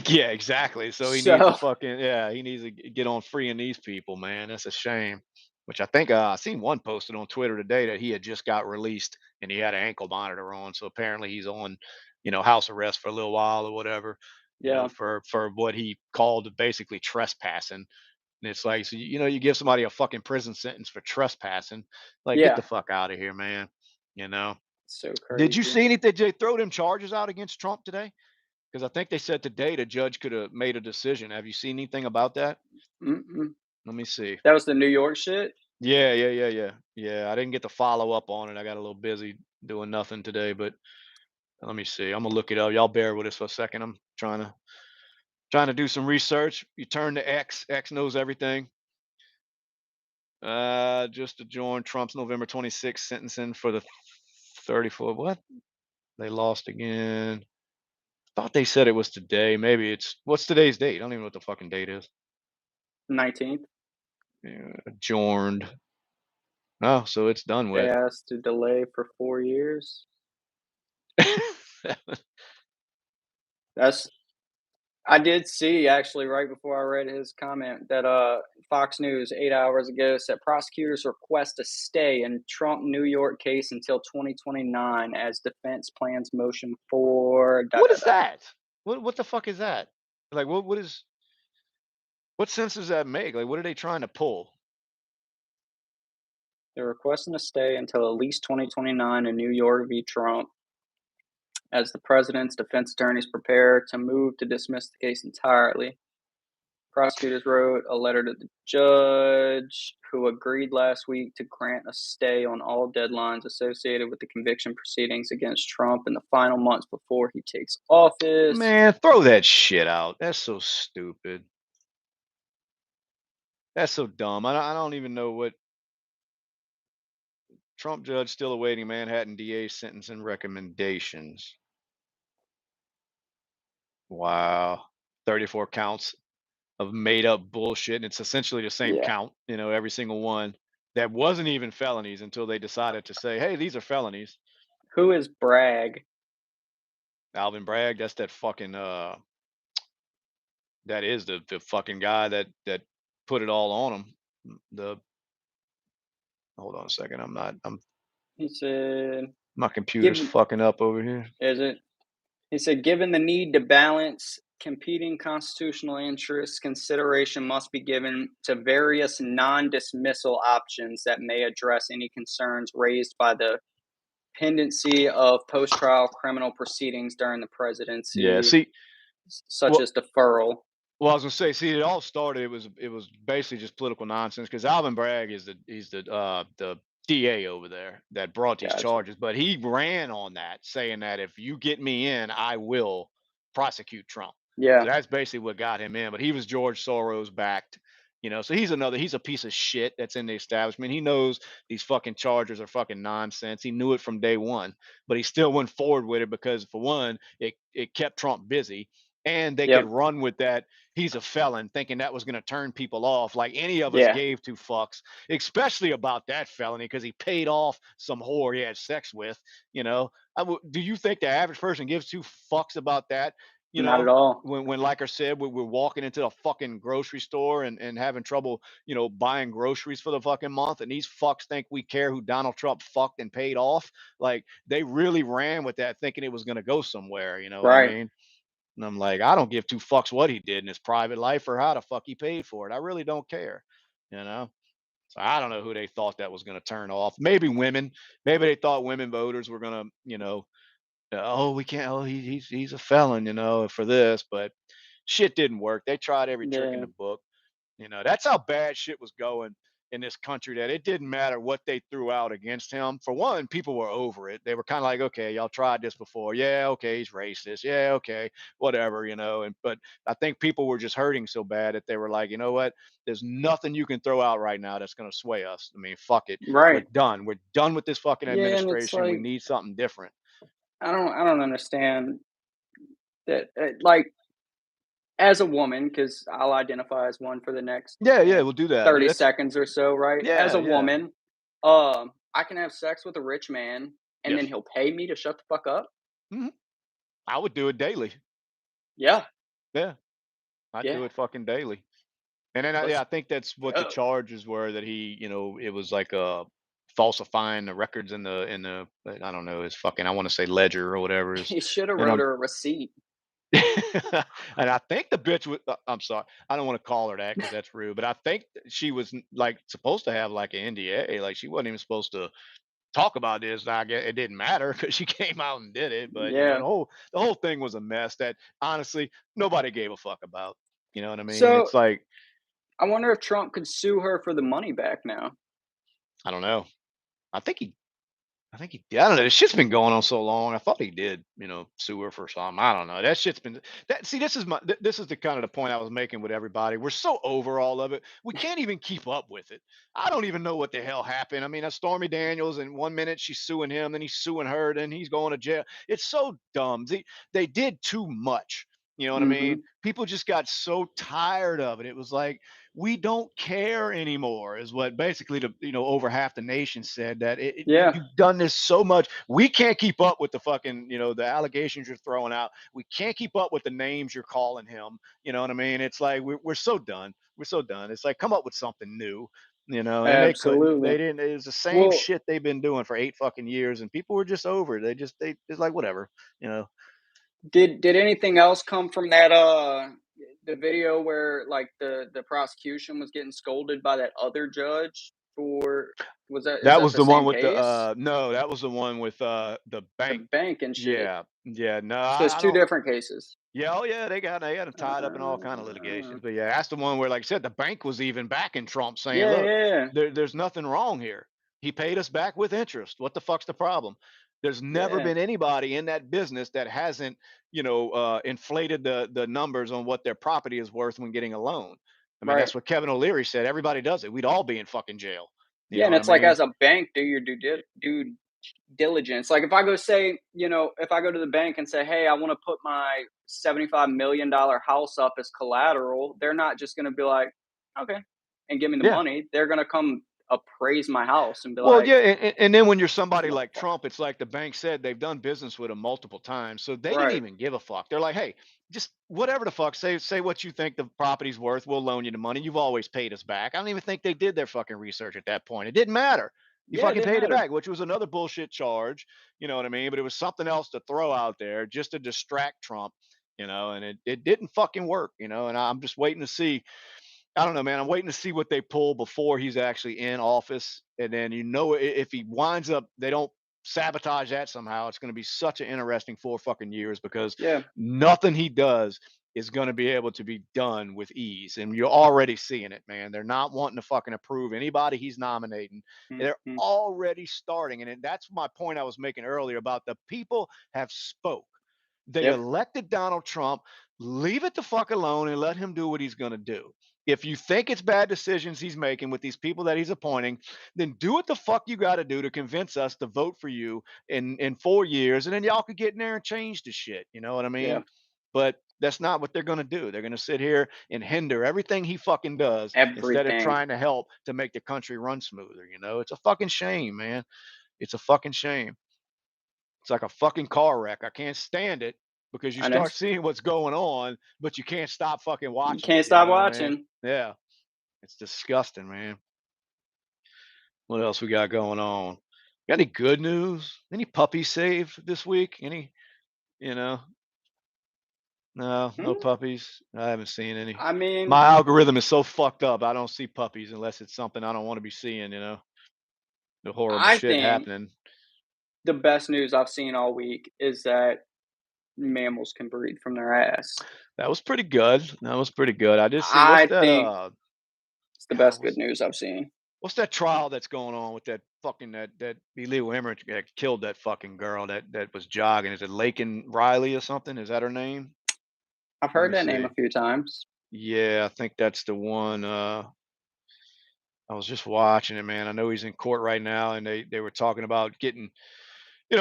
Yeah, exactly. So he needs to so fucking he needs to get on freeing these people, man. That's a shame. Which I think I seen one posted on Twitter today that he had just got released and he had an ankle monitor on. So apparently he's on, house arrest for a little while or whatever, yeah, for what he called basically trespassing. And it's like, so you give somebody a fucking prison sentence for trespassing, like get the yeah. fuck out of here, man. You know. So Did you crazy. see anything? Did they throw them charges out against Trump today? Because I think they said today the judge could have made a decision. Have you seen anything about that? Mm-mm. Let me see. That was the New York shit? Yeah, yeah, yeah, yeah. Yeah, I didn't get to follow up on it. I got a little busy doing nothing today, but let me see. I'm gonna look it up. Y'all bear with us for a second. I'm trying to do some research. You turn to X. X knows everything. Just to join Trump's November 26th sentencing for the 34. What? They lost again. Thought they said it was today. Maybe what's today's date? I don't even know what the fucking date is. 19th. Yeah, adjourned. Oh, so it's done They with. asked to delay for 4 years. That's I did see actually right before I read his comment that Fox News 8 hours ago said prosecutors request a stay in Trump New York case until 2029 as defense plans motion for da What da is da. that? What the fuck is that? Like what sense does that make? Like what are they trying to pull? They're requesting a stay until at least 2029 in New York v. Trump as the president's defense attorneys prepare to move to dismiss the case entirely. Prosecutors wrote a letter to the judge, who agreed last week to grant a stay on all deadlines associated with the conviction proceedings against Trump in the final months before he takes office. Man, throw that shit out. That's so stupid. That's so dumb. I don't even know what Trump judge still awaiting Manhattan DA sentencing recommendations. Wow. 34 counts of made up bullshit. And it's essentially the same Yeah. count, every single one that wasn't even felonies until they decided to say, hey, these are felonies. Who is Bragg? Alvin Bragg, that's that fucking that is the fucking guy that put it all on him. The hold on a second. He said, My computer's given, fucking up over here. is it? He said, given the need to balance competing constitutional interests, consideration must be given to various non dismissal options that may address any concerns raised by the pendency of post trial criminal proceedings during the Yeah, presidency, see, such well, as deferral. well, I was gonna say, see, it all started. It was basically just political nonsense because Alvin Bragg he's the DA over there that brought these Gotcha. charges, but he ran on that, saying that if you get me in, I will prosecute Trump. So Yeah. that's basically what got him in. But he was George Soros backed, So he's a piece of shit that's in the establishment. He knows these fucking charges are fucking nonsense. He knew it from day one, but he still went forward with it because, for one, it kept Trump busy. and they could Yep. run with that he's a felon, thinking that was going to turn people off, like any of us Yeah. gave two fucks, especially about that felony because he paid off some whore he had sex with. You know, do you think the average person gives two fucks about that? You Not at know, all. when like I said, we're walking into a fucking grocery store and having trouble, buying groceries for the fucking month, and these fucks think we care who Donald Trump fucked and paid off. Like they really ran with that, thinking it was going to go somewhere. You know what I Right. mean? And I'm like, I don't give two fucks what he did in his private life or how the fuck he paid for it. I really don't care. You know? So I don't know who they thought that was going to turn off. Maybe women. Maybe they thought women voters were going to, oh, we can't. Oh, he's a felon, for this. But shit didn't work. They tried every trick in Yeah. the book. That's how bad shit was going in this country, that it didn't matter what they threw out against him. For one, people were over it. They were kind of like, okay, y'all tried this before. Yeah, okay, he's racist. Yeah, okay, whatever, And but I think people were just hurting so bad that they were like, you know what? There's nothing you can throw out right now that's gonna sway us. I mean, fuck it. We're Right. done. We're done with this fucking Yeah, and it's administration. We like need something different. I don't understand that. Like as a woman, because I'll identify as one for the next Yeah, yeah, we'll do that. 30 That's seconds or so, right? As yeah, a yeah. woman, I can have sex with a rich man, and then Yes. he'll pay me to shut the fuck up. Mhm. I would do it daily. Yeah. Yeah, I'd Yeah. do it fucking daily. And then Let's I think that's what the go. charges were, that he, it was like falsifying the records in the I don't know, his fucking, I want to say ledger or whatever is, He should have and wrote I'm her a receipt. and I think the bitch was, I'm sorry, I don't want to call her that because that's rude, but I think she was like supposed to have like an NDA, like she wasn't even supposed to talk about this. I guess it didn't matter because she came out and did it, but Yeah. the whole thing was a mess that honestly nobody gave a fuck about. You know what I mean? So It's like, I wonder if Trump could sue her for the money back now. I don't know. I think he I think he did. I don't know. This shit's been going on so long. I thought he did, sue her for something. I don't know. That shit's been that. See, this is the kind of the point I was making with everybody. We're so over all of it. We can't even keep up with it. I don't even know what the hell happened. I mean, that's Stormy Daniels, and 1 minute she's suing him, then he's suing her, then he's going to jail. It's so dumb. They did too much. You know what I mean? Mhm. People just got so tired of it. It was like, we don't care anymore, is what basically the, over half the nation said, that Yeah. you've done this so much, we can't keep up with the fucking, the allegations you're throwing out, we can't keep up with the names you're calling him. You know what I mean? It's like we're so done. We're so done. It's like, come up with something new. And they couldn't. They Absolutely. didn't. It was the same Well, shit they've been doing for 8 fucking years, and people were just over it. They just like, whatever. you know did anything else come from that the video where like the prosecution was getting scolded by that other judge for is That that was the the one same with the case? no, that was the one with the The bank. bank and shit. Yeah. Yeah. No, So it's I two don't. different cases. Yeah, oh yeah, they got him tied up in all kind of Uh, litigations. But yeah, that's the one where, like I said, the bank was even backing Trump, saying, yeah, "Look, yeah, there's nothing wrong here. He paid us back with interest. What the fuck's the problem?" There's never yeah. been anybody in that business that hasn't, inflated the numbers on what their property is worth when getting a loan. I mean, Right. that's what Kevin O'Leary said. Everybody does it. We'd all be in fucking jail. You Yeah, know and what I it's like mean? as a bank, do your due diligence. Like if I go say, if I go to the bank and say, "Hey, I want to put my $75 million house up as collateral," they're not just going to be like, "Okay," and give me the Yeah. money. They're going to come appraise my house and be Well, like, yeah, and then when you're somebody like "Motherfucker." Trump, it's like the bank said they've done business with him multiple times, so they didn't Right. even give a fuck. They're like, "Hey, just whatever the fuck, say what you think the property's worth. We'll loan you the money. You've always paid us back." I don't even think they did their fucking research at that point. It didn't matter. You Yeah, it fucking didn't paid it matter. back, which was another bullshit charge. You know what I mean? But it was something else to throw out there just to distract Trump. And it didn't fucking work. And I'm just waiting to see. I don't know, man. I'm waiting to see what they pull before he's actually in office. And then, if he winds up, they don't sabotage that somehow. It's going to be such an interesting 4 fucking years, because Yeah. nothing he does is going to be able to be done with ease. And you're already seeing it, man. They're not wanting to fucking approve anybody he's nominating. They're Mhm. already starting. And that's my point I was making earlier about the people have spoke. They Yep. elected Donald Trump. Leave it the fuck alone and let him do what he's going to do. If you think it's bad decisions he's making with these people that he's appointing, then do what the fuck you got to do to convince us to vote for you in 4 years, and then y'all could get in there and change the shit. You know what I Yeah. mean? But That's not what they're going to do. They're going to sit here and hinder everything he fucking does instead of Everything. trying to help to make the country run smoother. It's a fucking shame, man. It's a fucking shame. It's like a fucking car wreck. I can't stand it because you And start it's seeing what's going on, but you can't stop fucking you watching it. can't You stop know what I mean? watching. Yeah. It's disgusting, man. What else we got going on? Got any good news? Any puppies saved this week? You know, no, no Hmm? puppies. I haven't seen any. I mean, My algorithm is so fucked up. I don't see puppies unless it's something I don't want to be seeing, the horrible I shit think happening. the best news I've seen all week is that mammals can breathe from their ass. That was pretty good. That was pretty good. I did see what's I that think it's the God, best good news I've seen. what's that trial that's going on with that fucking that illegal immigrant that killed that fucking girl that was jogging? Is it Laken Riley or something? Is that her name? I've Let heard me that name see. a few times. Yeah, I think that's the one. I was just watching it, man. I know he's in court right now, and they were talking about getting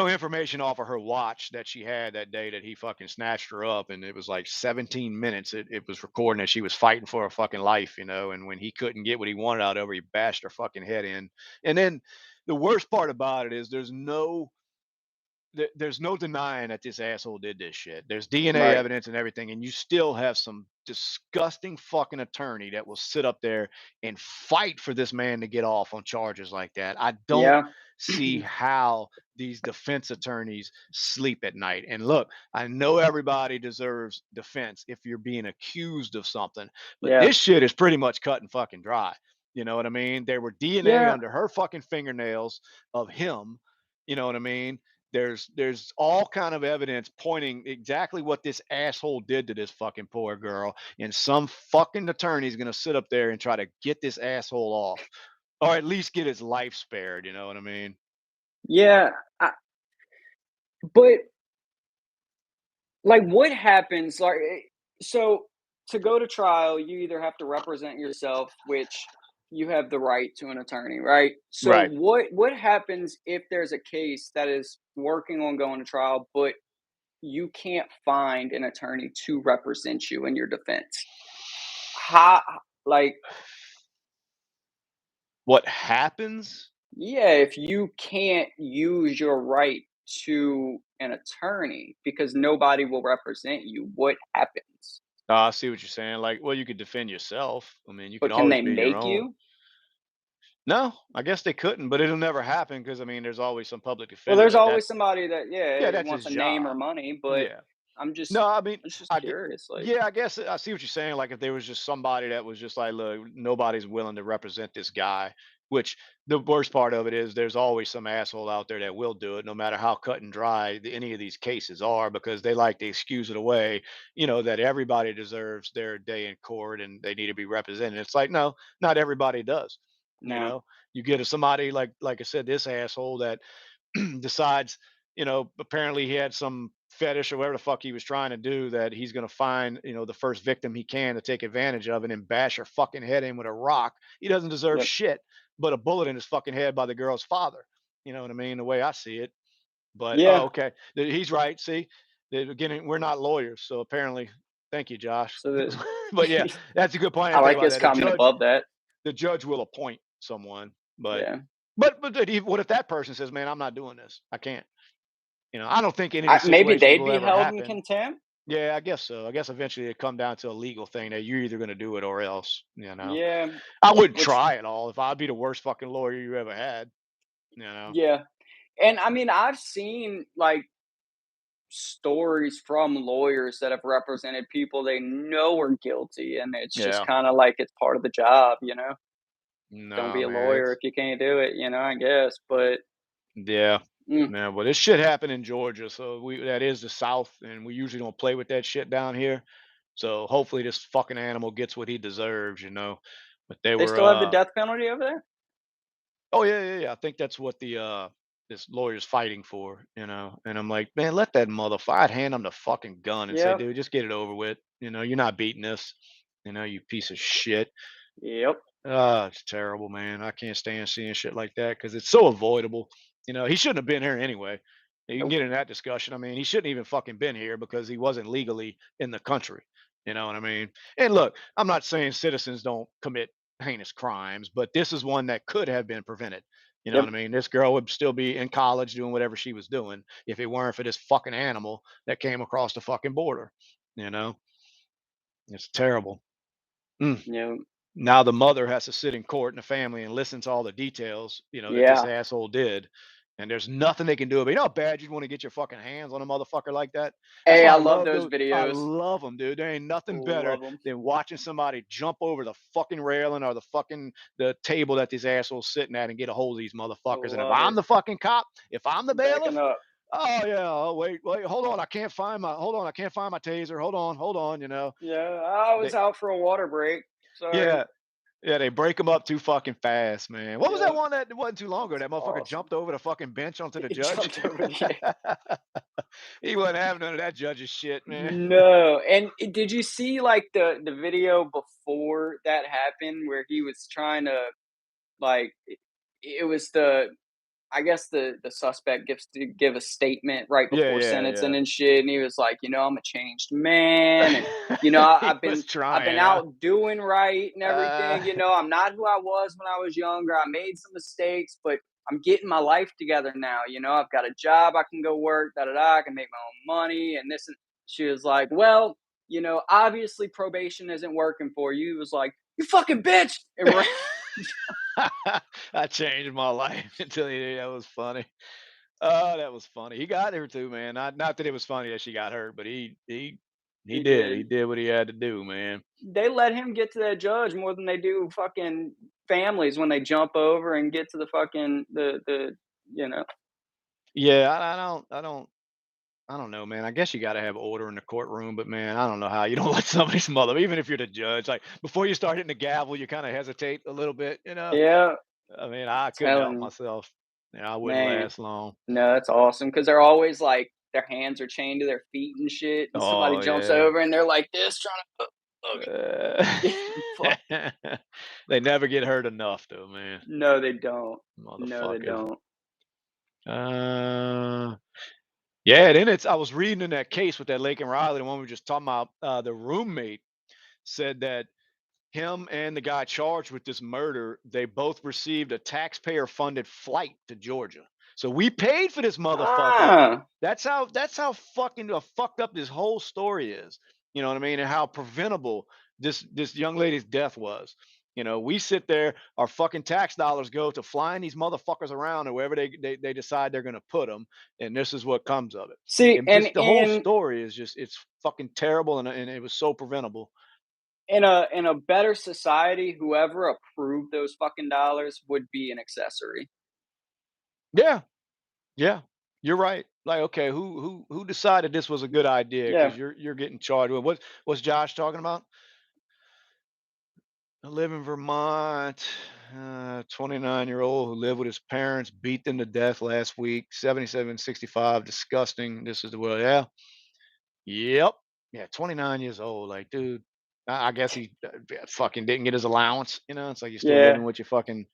information off of her watch that she had that day that he fucking snatched her up, and it was like 17 minutes. It was recording that she was fighting for her fucking life, and when he couldn't get what he wanted out of her, he bashed her fucking head in. And then the worst part about it is there's no denying that this asshole did this shit. There's DNA Right. evidence and everything, and you still have some disgusting fucking attorney that will sit up there and fight for this man to get off on charges like that. I don't Yeah. see how these defense attorneys sleep at night. And look, I know everybody deserves defense if you're being accused of something, but Yeah. this shit is pretty much cut and fucking dry. You know what I mean? There were DNA Yeah. under her fucking fingernails of him. You know what I mean? There's all kind of evidence pointing exactly what this asshole did to this fucking poor girl, and some fucking attorney's gonna sit up there and try to get this asshole off, or at least get his life spared. You know what I mean? Yeah. But like, what happens? So to go to trial, you either have to represent yourself, which you have the right to an attorney, right? So Right. what happens if there's a case that is working on going to trial, but you can't find an attorney to represent you in your defense? How, like, What happens? yeah, if you can't use your right to an attorney because nobody will represent you, what happens? I see what you're saying. Like, well, you could defend yourself. I mean, you can But can always they be your make own. you? No, I guess they couldn't, but it'll never happen because I mean, there's always some public Well, defender there's that always somebody that, yeah, yeah, that's wants his a name or job. money, but Yeah. I'm just No, I mean, it's just I get curious, like, yeah, I guess I see what you're saying. Like if there was just somebody that was just like, look, nobody's willing to represent this guy. Which the worst part of it is, there's always some asshole out there that will do it, no matter how cut and dry any of these cases are, because they like to excuse it away. That everybody deserves their day in court and they need to be represented. It's like no, not everybody does. You no. know, you get somebody like I said, this asshole that decides, apparently he had some fetish or whatever the fuck he was trying to do, that he's going to find, the first victim he can to take advantage of and then bash her fucking head in with a rock. He doesn't deserve Yep. shit but a bullet in his fucking head by the girl's father. You know what I mean? The way I see it. But, oh, Yeah. okay. He's right. See, again, we're not lawyers. So apparently, thank you, Josh. So But yeah, that that's a good point. I I didn't think like about his that. comment above that. The judge will appoint someone, but Yeah. what if that person says, "Man, I'm not doing this. I can't." I don't think any of these Maybe situations they'd will be ever held in happen. contempt? Yeah, I guess so. I guess eventually it come down to a legal thing that you're either going to do it or else. Yeah, I wouldn't which try it all if I'd be the worst fucking lawyer you ever had. You know. yeah. And I mean, I've seen, like, stories from lawyers that have represented people they know are guilty, and it's just Yeah. kinda like it's part of the job, you know? Don't No, be a man. lawyer if you can't do it, I guess, but, Yeah. mm, Man, well, this shit happened in Georgia, so that is the South, and we usually don't play with that shit down here. So hopefully this fucking animal gets what he deserves. But they they were still have the death penalty over there? oh yeah, yeah, yeah. I think that's what the this lawyer's fighting for. And I'm like, man, let that motherfucker. I'd hand him the fucking gun and say, Yep, dude, just get it over with. You're not beating this. You piece of shit. yep. It's terrible, man. I can't stand seeing shit like that because it's so avoidable. He shouldn't have been here anyway. You can Nope. get into that discussion. I mean, he shouldn't even fucking been here because he wasn't legally in the country. You know what I mean? And look, I'm not saying citizens don't commit heinous crimes, but this is one that could have been prevented. You know what Yep. I mean? This girl would still be in college doing whatever she was doing if it weren't for this fucking animal that came across the fucking border. You know, it's terrible. Mm. Yep. Now the mother has to sit in court and the family and listen to all the details, that this Yeah. asshole did. And there's nothing they can do about it. You know how bad you'd want to get your fucking hands on a motherfucker like that? That's Hey, why I I love love those those. I videos. love them, dude. There ain't nothing better Love them. than watching somebody jump over the fucking railing or the table that these assholes sitting at and get a hold of these motherfuckers. And if Love I'm it. the fucking cop, if I'm the Backing bailiff, up. oh yeah, oh, wait, hold on, I can't find my taser. Hold on, Yeah, I was they, out for a water break. Sorry. yeah, yeah, they break them up too fucking fast, man. What was that Yep. one that wasn't too long ago? It's That motherfucker awesome. jumped over the fucking bench onto the It judge. jumped over the He wasn't having none of that judge's shit, man. No, and did you see, like, the video before that happened where he was trying to, like it was I guess the suspect gives to give a statement right Yeah, before yeah, sentencing yeah. and shit, and he was like, "I'm a changed man, and, He I've was been trying, huh? out doing right and Uh, everything, I'm not who I was when I was younger, I made some mistakes, but I'm getting my life together now, I've got a job, I can go work, da da da, I can make my own money, and this," and she was like, "Well, obviously probation isn't working for you." He was like, "You fucking bitch!" and ran. I changed my life until he did. That was funny. Oh, that was funny. He got her too, man. Not that it was funny that she got hurt, but he He did. He did. did what he had to do, man. They let him get to that judge more than they do fucking families when they jump over and get to the fucking you know. Yeah, I don't know, man. I guess you got to have order in the courtroom, but man, I don't know how you don't let somebody's mother, even if you're the judge, like before you start hitting the gavel, you kind of hesitate a little bit. Yeah, I mean, I couldn't help telling you, myself. Yeah, I wouldn't man. last long. No, that's awesome because 'cause they're always like their hands are chained to their feet and shit, and somebody Oh jumps yeah. over and they're like this trying to Uh, okay. Fuck. they never get hurt enough, though, man. No, they don't. No, they Motherfuckers. don't. Uh, yeah. Then I was reading in that case with that Laken Riley, the one we were just talking about. The roommate said that him and the guy charged with this murder, they both received a taxpayer-funded flight to Georgia. So we paid for this motherfucker. Ah. That's how fucking fucked up this whole story is. You know what I mean? And how preventable this young lady's death was. We sit there, our fucking tax dollars go to flying these motherfuckers around or wherever they decide they're gonna put them, and this is what comes of it. See, And and just the whole story is just it's fucking terrible, and it was so preventable. in a better society, whoever approved those fucking dollars would be an accessory. Yeah, yeah, you're right. Like, okay, who decided this was a good idea? Yeah. Because you're getting charged with what's Josh talking about? I live in Vermont. 29-year-old who lived with his parents, beat them to death last week. 7765, disgusting. This is the world. Yeah, yep, yeah. 29 years old. Like, dude, I guess he fucking didn't get his allowance. It's like you're still Yeah. living with your fucking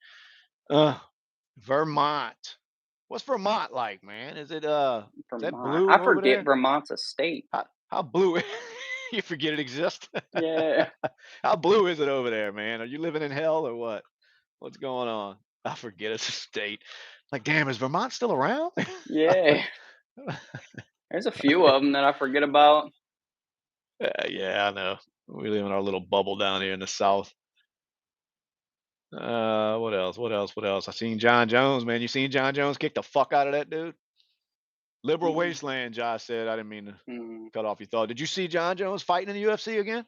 uh Vermont. What's Vermont like, man? Is that Vermont. blue I over forget there? Vermont's a state. How blue? You forget it exists. Yeah. How blue is it over there, man? Are you living in hell or what? What's going on? I forget it's a state. Like, damn, is Vermont still around? Yeah. There's a few of them that I forget about. Yeah, I know. We live in our little bubble down here in the South. What else? What else? What else? I seen John Jones, man. You seen John Jones kick the fuck out of that dude? Liberal Mm, wasteland, Josh said. I didn't mean to mm, cut off your thought. Did you see John Jones fighting in the UFC again?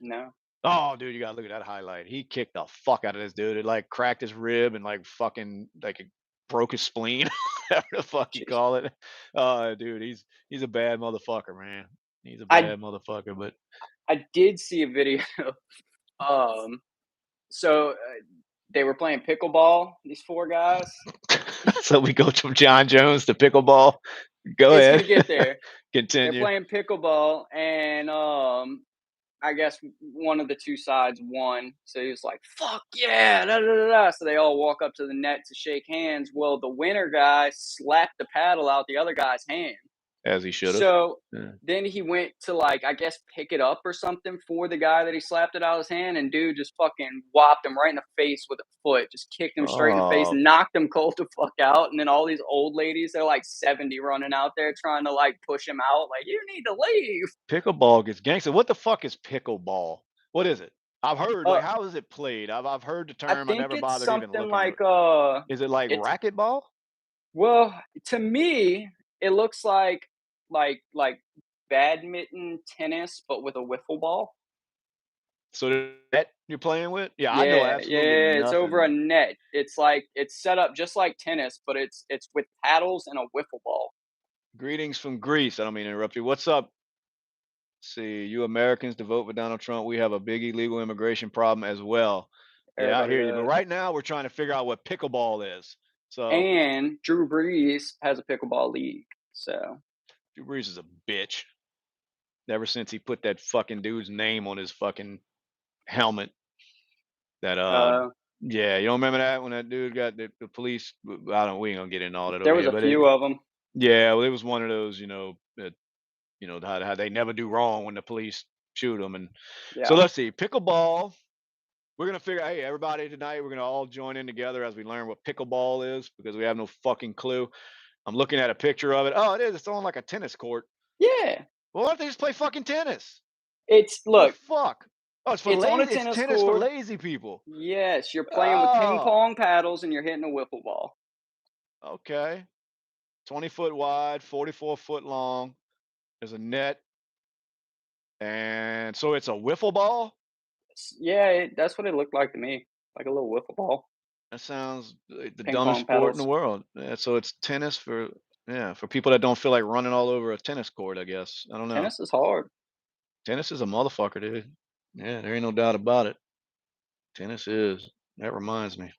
no. Oh, dude, you gotta look at that highlight. He kicked the fuck out of this dude. It like cracked his rib and like fucking like it broke his spleen, whatever the fuck you Jeez. call it. Dude, he's a bad motherfucker, man. He's a I bad motherfucker. But I did see a video. Um, so they were playing pickleball. These four guys. so we go from John Jones to pickleball. Go It's ahead, gonna get there. They're continue. playing pickleball, and I guess one of the two sides won. So he was like, "Fuck yeah!" Da, da, da, da. So they all walk up to the net to shake hands. Well, the winner guy slapped the paddle out the other guy's hand. As he should have. So Yeah. then he went to, like, I guess, pick it up or something for the guy that he slapped it out of his hand, and dude just fucking whopped him right in the face with a foot, just kicked him straight in the face, Oh, knocked him cold the fuck out. And then all these old ladies, they're like 70 running out there trying to like push him out, like, you need to leave. pickleball gets gangster. What the fuck is pickleball? What is it? I've heard, Uh, like, how is it played? I've heard the I term. I think never it's bothered even something looking into like it. Is it like it's racquetball? well, to me, it looks like badminton, tennis, but with a wiffle ball. So the net you're playing with? Yeah, I know Yeah, absolutely yeah, it's over a nothing. net. It's like it's set up just like tennis, but it's with paddles and a wiffle ball. Greetings from Greece. I don't mean to interrupt you. What's up? See, you Americans to vote for Donald Trump. We have a big illegal immigration problem as well. Yeah, I Everybody hear you. But does. right now, we're trying to figure out what pickleball is. So And Drew Brees has a pickleball league. So, Drew Brees is a bitch. Ever since he put that fucking dude's name on his fucking helmet, that uh, yeah, you don't remember that when that dude got the police? I don't. We ain't gonna get into all that there over was here, a but few of them. yeah, well, it was one of those, that how they never do wrong when the police shoot them, and so Yeah. let's see, pickleball. We're gonna figure. Hey, everybody, tonight we're gonna all join in together as we learn what pickleball is because we have no fucking clue. I'm looking at a picture of it. Oh, it is. It's on like a tennis court. Yeah. Well, why don't they just play fucking tennis? It's The look, fuck? Oh, it's for it's on a lazy. It's tennis tennis for court. lazy people. Yes, you're playing with ping Oh, pong paddles and you're hitting a wiffle ball. okay. 20-foot wide, 44-foot long. There's a net, and so it's a wiffle ball. Yeah, that's what it looked like to me, like a little wiffle ball, That sounds like the ping dumbest pong sport in the paddles. world. Yeah, so it's tennis for, yeah, for people that don't feel like running all over a tennis court. I guess I don't know. Tennis is hard. Tennis is a motherfucker, dude. Yeah, there ain't no doubt about it. Tennis is. That reminds me.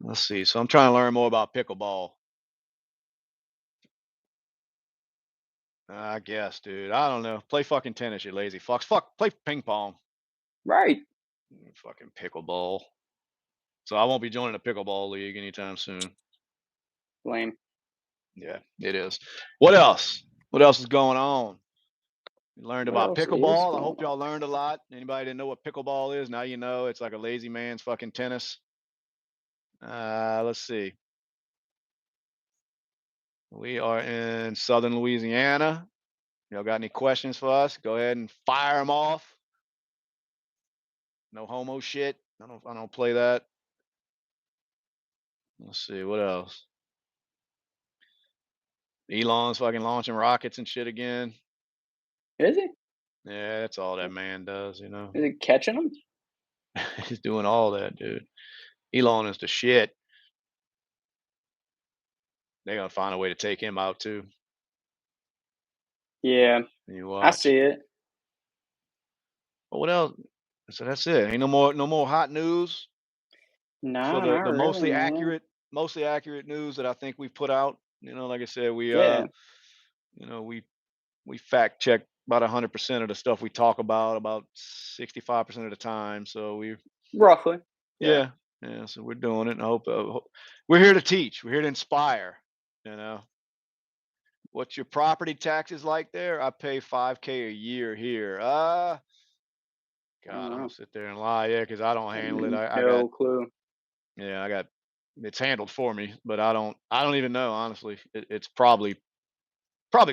Let's see. So I'm trying to learn more about pickleball. I guess, dude. I don't know. Play fucking tennis, you lazy fucks. Fuck. Play ping pong. Right. Fucking pickleball. So I won't be joining a pickleball league anytime soon. Lame. Yeah, it is. What else? What else is going on? We learned What about else is pickleball. I going hope y'all on? learned a lot. Anybody didn't know what pickleball is? Now you know. It's like a lazy man's fucking tennis. Let's see. We are in southern Louisiana. Y'all got any questions for us? Go ahead and fire them off. No homo shit. I don't play that. Let's see what else. Elon's fucking launching rockets and shit again. Is it? Yeah, that's all that man does, Is it catching them? He's doing all that, dude. Elon is the shit. They're gonna find a way to take him out too. Yeah, You I watch. see it. But what else? So that's it. Ain't no more hot news for No, the not the really, mostly man. accurate news that I think we put out. Like I said, Yeah, we fact check about 100% of the stuff we talk about 65% of the time. So roughly. Yeah. yeah, yeah. So we're doing it, and I hope we're here to teach. We're here to inspire. You know, what's your property taxes like there? I pay 5K a year here. I don't God, I'm gonna know. sit there and lie, yeah, because I don't I have handle it. I got, no clue. yeah, I got, it's handled for me, but I don't even know, honestly. It's probably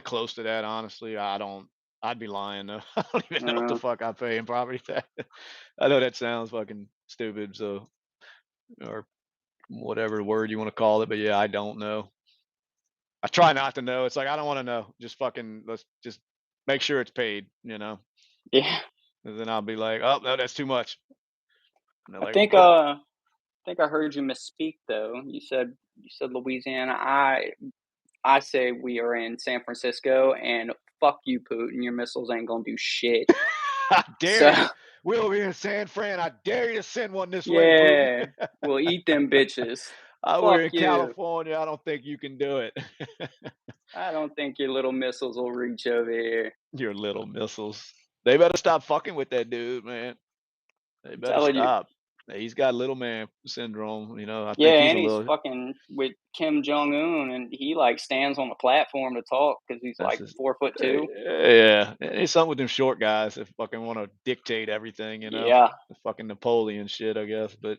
close to that, honestly. I'd be lying though. I don't even know what the Uh, fuck I pay in property tax. I know that sounds fucking stupid, so, or whatever word you want to call it, but yeah, I don't know. I try not to know. It's like I don't want to know. Just fucking let's just make sure it's paid. yeah. And then I'll be like, oh no, that's too much. And they're I like, think what? I heard you misspeak though. You said Louisiana. I say we are in San Francisco, and fuck you, Putin. Your missiles ain't gonna do shit. I dare So you. We're over here in San Fran. I dare you to send one this way, Putin. yeah, we'll eat them bitches. We're Fuck in you. California. I don't think you can do it. I don't think your little missiles will reach over here. Your little missiles. They better stop fucking with that dude, man. They I'm better telling you. stop. He's got little man syndrome. I Yeah, think he's and a he's little. fucking with Kim Jong Un, and he like stands on the platform to talk because he's That's like just, 4'2". yeah. It's something with them short guys that fucking want to dictate everything. Yeah, The fucking Napoleon shit, I guess. But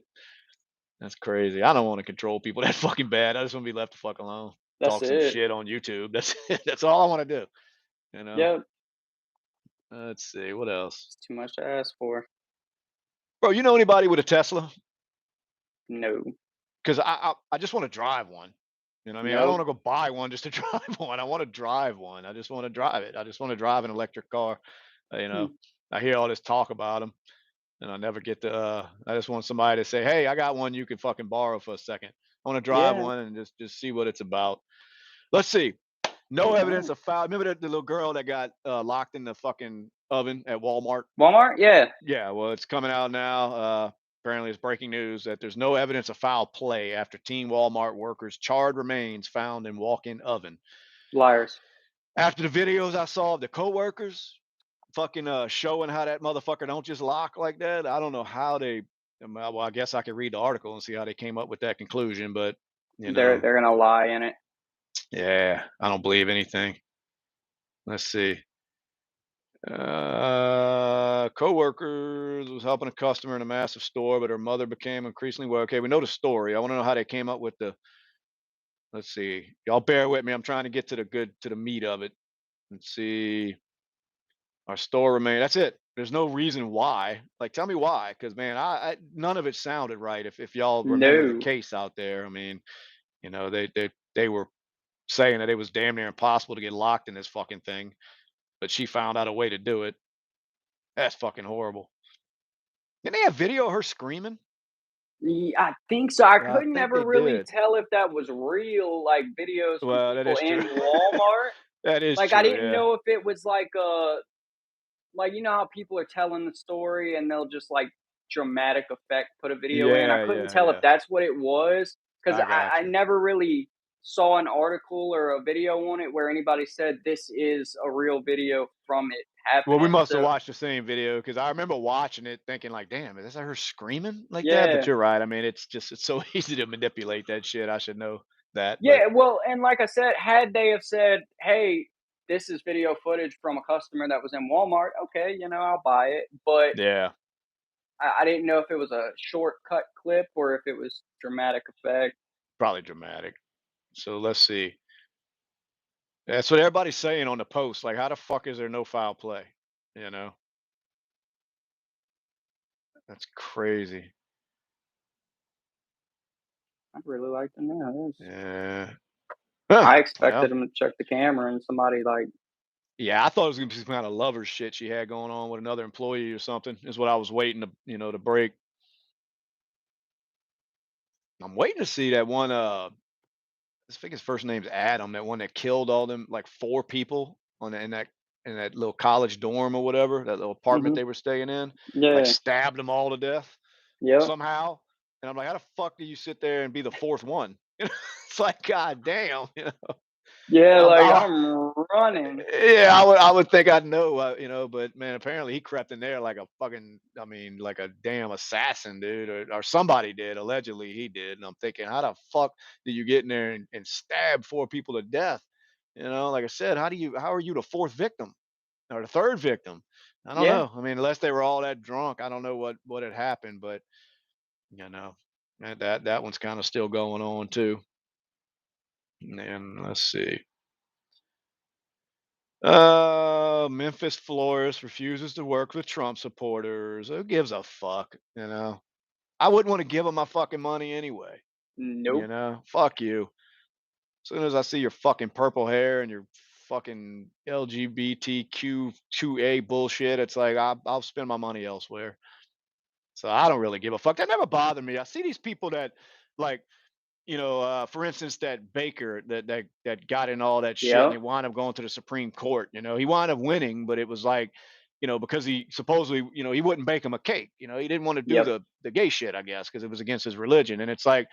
that's crazy. I don't want to control people that fucking bad. I just want to be left the fuck alone. that's Talk some it. shit on YouTube. That's it. That's all I want to do. You know. Yep, Let's see what else. it's too much to ask for. Bro, you know anybody with a Tesla? No, Because I just want to drive one. You know what I mean? I don't nope. want to go buy one just to drive one. I want to drive one. I just want to drive it. I just want to drive an electric car. Uh, you know, Hmm. I hear all this talk about them, and I never get to. I just want somebody to say, "Hey, I got one you can fucking borrow for a second. I want to drive Yeah. one and just see what it's about." Let's see. No All evidence right. of foul. Remember the little girl that got locked in the fucking oven at Walmart? Walmart. Yeah. Yeah, well, it's coming out now. Apparently, it's breaking news that there's no evidence of foul play after teen Walmart workers' charred remains found in walk-in oven. Liars. After the videos I saw of the coworkers fucking showing how that motherfucker don't just lock like that, I don't know how they. Well, I guess I could read the article and see how they came up with that conclusion, but you know, They're gonna lie in it. yeah, I don't believe anything. Let's see. Coworkers was helping a customer in a massive store, but her mother became increasingly well. Okay, we know the story. I want to know how they came up with the. Let's see. Y'all bear with me. I'm trying to get to the meat of it. Let's see. Our store remained. That's it. There's no reason why. Like, tell me why? Because man, I none of it sounded right. If y'all remember the No. case out there, I mean, they were saying that it was damn near impossible to get locked in this fucking thing, but she found out a way to do it. That's fucking horrible. Didn't they have video of her screaming? I think so. I I couldn't think never they really did. tell if that was real, like videos from Well, that people is true. in Walmart. That is Like I true, didn't yeah. know if it was like you know how people are telling the story and they'll just like dramatic effect put a video in. I Yeah, couldn't yeah, tell if yeah. that's what it was because I got I you. never really saw an article or a video on it where anybody said this is a real video from it Well, we happening. must have So watched the same video because I remember watching it thinking like, "Damn, is that her screaming like that?" But yeah. you're right. I mean, it's so easy to manipulate that shit. I should know that, but Yeah, well, and like I said, had they have said, "Hey, this is video footage from a customer that was in Walmart," okay, I'll buy it. But yeah, I didn't know if it was a shortcut clip or if it was dramatic effect. probably dramatic. So let's see. That's what everybody's saying on the post. Like, how the fuck is there no foul play? You know, that's crazy. I'd really like to know this. Yeah. Huh. I Well, expected them to check the camera and somebody like, yeah, I thought it was gonna be some kind of lover shit she had going on with another employee or something. Is what I was waiting to break. I'm waiting to see that one. I think his first name's Adam. That one that killed all them like four people in that little college dorm or whatever, that little apartment mhm, they were staying in. Like yeah, stabbed them all to death yep, somehow. And I'm like, how the fuck do you sit there and be the fourth one? It's like, god damn. yeah, I'm, like I, I'm running. Yeah, I would think I'd know, but man, apparently he crept in there like a fucking, I mean, like a damn assassin, dude, or somebody did. Allegedly, he did. And I'm thinking, how the fuck did you get in there and stab four people to death? Like I said, how are you the fourth victim or the third victim? I don't Yeah, know. I mean, unless they were all that drunk, I don't know what had happened, but you know, that one's kind of still going on too. And let's see. Memphis florist refuses to work with Trump supporters. Who gives a fuck? I wouldn't want to give them my fucking money anyway. nope, Fuck you. As soon as I see your fucking purple hair and your fucking LGBTQ2A bullshit, it's like I'll spend my money elsewhere. So I don't really give a fuck. That never bothered me. I see these people that like for instance, that Baker that got in all that shit and he yep, wound up going to the Supreme Court. He wound up winning, but it was like, because he supposedly, he wouldn't bake him a cake. He didn't want to do yep, the gay shit, I guess, because it was against his religion. And it's like,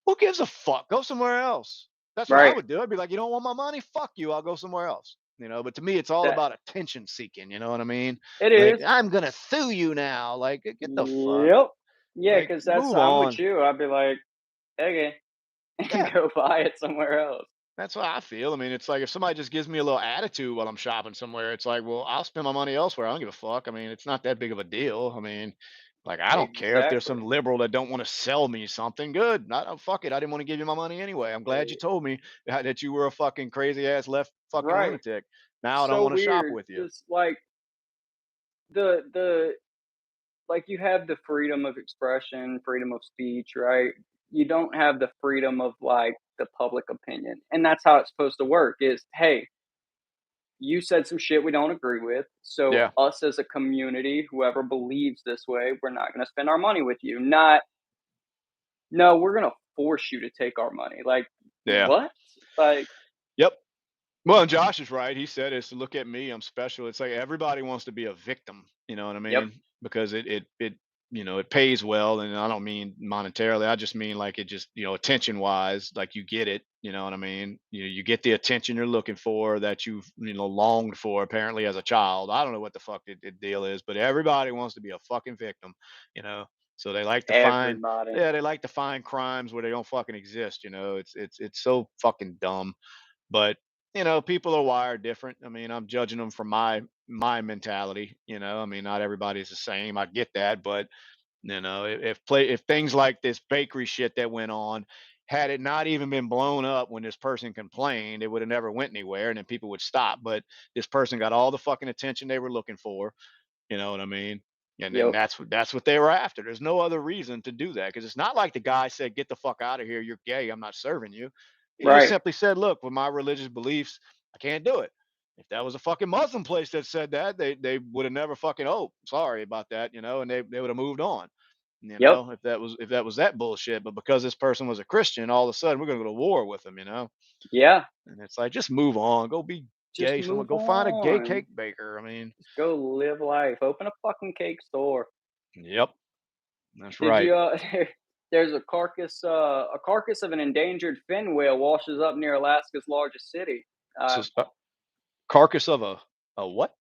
who gives a fuck? Go somewhere else. That's what I right. would do. I'd be like, you don't want my money? Fuck you. I'll go somewhere else. you know. But to me, it's all That about attention seeking. You know what I mean? it Like is. I'm gonna sue you now. Like get the fuck. Yep. Yeah, Like because that's move I'm with on. you. I'd be like, okay, and Yeah. go buy it somewhere else. That's what I feel. I mean, it's like if somebody just gives me a little attitude while I'm shopping somewhere, it's like, well, I'll spend my money elsewhere. I don't give a fuck. I mean, it's not that big of a deal. I mean, like I don't care if there's some Exactly. liberal that don't want to sell me something. Good. Not fuck it. I didn't want to give you my money anyway. I'm glad you Eh, told me that you were a fucking crazy ass left fucking right. lunatic. Now I don't So want to shop weird. with you. Just like the like you have the freedom of expression, freedom of speech, right? You don't have the freedom of like the public opinion. And that's how it's supposed to work is, hey, you said some shit we don't agree with. So Yeah. us as a community, whoever believes this way, we're not going to spend our money with you. Not no, we're going to force you to take our money. Like Yeah. what? Like Yep. Well, and Josh is right. He said, "Is to look at me. I'm special." It's like everybody wants to be a victim. You know what I yep, mean? Because it you know it pays well, and I don't mean monetarily. I just mean like it just attention wise, like you get it. You know what I mean? You get the attention you're looking for that you've longed for apparently as a child. I don't know what the fuck the deal is, but everybody wants to be a fucking victim. You know. So they like to find everybody. yeah they like to find crimes where they don't fucking exist. It's so fucking dumb. But people are wired different. I mean, I'm judging them from my mentality. I mean, not everybody's the same. I get that, but if things like this bakery shit that went on, had it not even been blown up when this person complained, it would have never went anywhere, and then people would stop. But this person got all the fucking attention they were looking for. You know what I mean? And then Yep. that's what they were after. There's no other reason to do that because it's not like the guy said, "Get the fuck out of here. You're gay. I'm not serving you." He just Right. simply said, "Look, with my religious beliefs, I can't do it." If that was a fucking Muslim place that said that, they would have never fucking sorry about that, and they would have moved on. Yep. If that was that bullshit. But because this person was a Christian, all of a sudden we're gonna go to war with them. Yeah. And it's like just move on. Go be Just gay. Someone move go find a gay on. cake baker. I mean, Just go live life. Open a fucking cake store. yep. That's Did right. you there's a carcass of an endangered fin whale washes up near Alaska's largest city. So Uh carcass of a what?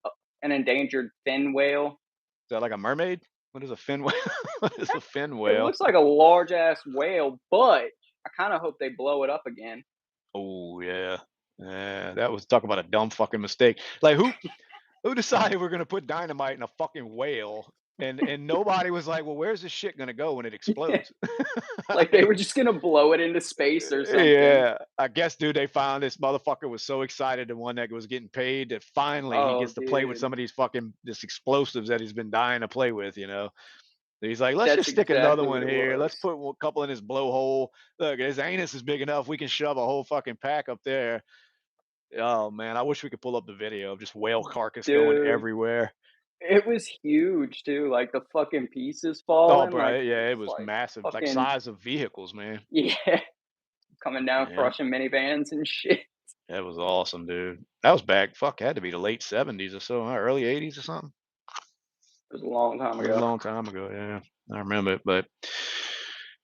an endangered fin whale. Is that like a mermaid? What is a fin whale? What is a fin It whale? looks like a large ass whale, but I kind of hope they blow it up again. Oh yeah. Yeah, that was talk about a dumb fucking mistake. Like who decided we're gonna put dynamite in a fucking whale? And nobody was like, well, where's this shit gonna go when it explodes? Like they Like, were just gonna blow it into space or something. yeah, I guess, dude, they found this motherfucker was so excited, the one that was getting paid, that finally he Oh, gets to play with dude, some of these fucking this explosives that he's been dying to play with. He's like, let's that's just stick another exactly what one it here. Let's was. put a couple in his blowhole. Look, his anus is big enough. We can shove a whole fucking pack up there. Oh man, I wish we could pull up the video of just whale carcass going Dude, everywhere. it was huge too. Like the fucking pieces Oh, falling, bro, like yeah, it it's was like massive, like fucking size of vehicles, man. yeah, coming down, Yeah, crushing minivans and shit. that was awesome, dude. That was back. Fuck, had to be the late '70s or so, huh? Early '80s or something. It was a long time It was a ago. long time ago. Yeah, I remember it. But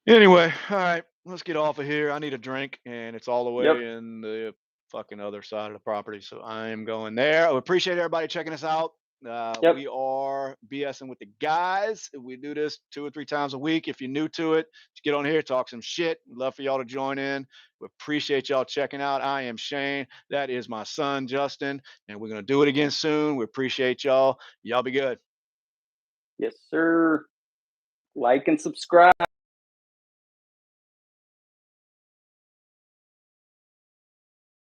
anyway, all right, let's get off of here. I need a drink, and it's all the Yep, way in the fucking other side of the property, so I am going there. I appreciate everybody checking us out. yep. We are BSing with the guys. We do this 2 or 3 times a week. If you're new to it, just get on here, talk some shit. We'd love for y'all to join in. We appreciate y'all checking out. I am Shane. That is my son, Justin. And we're going to do it again soon. We appreciate y'all. Y'all be good. Yes, sir. Like and subscribe.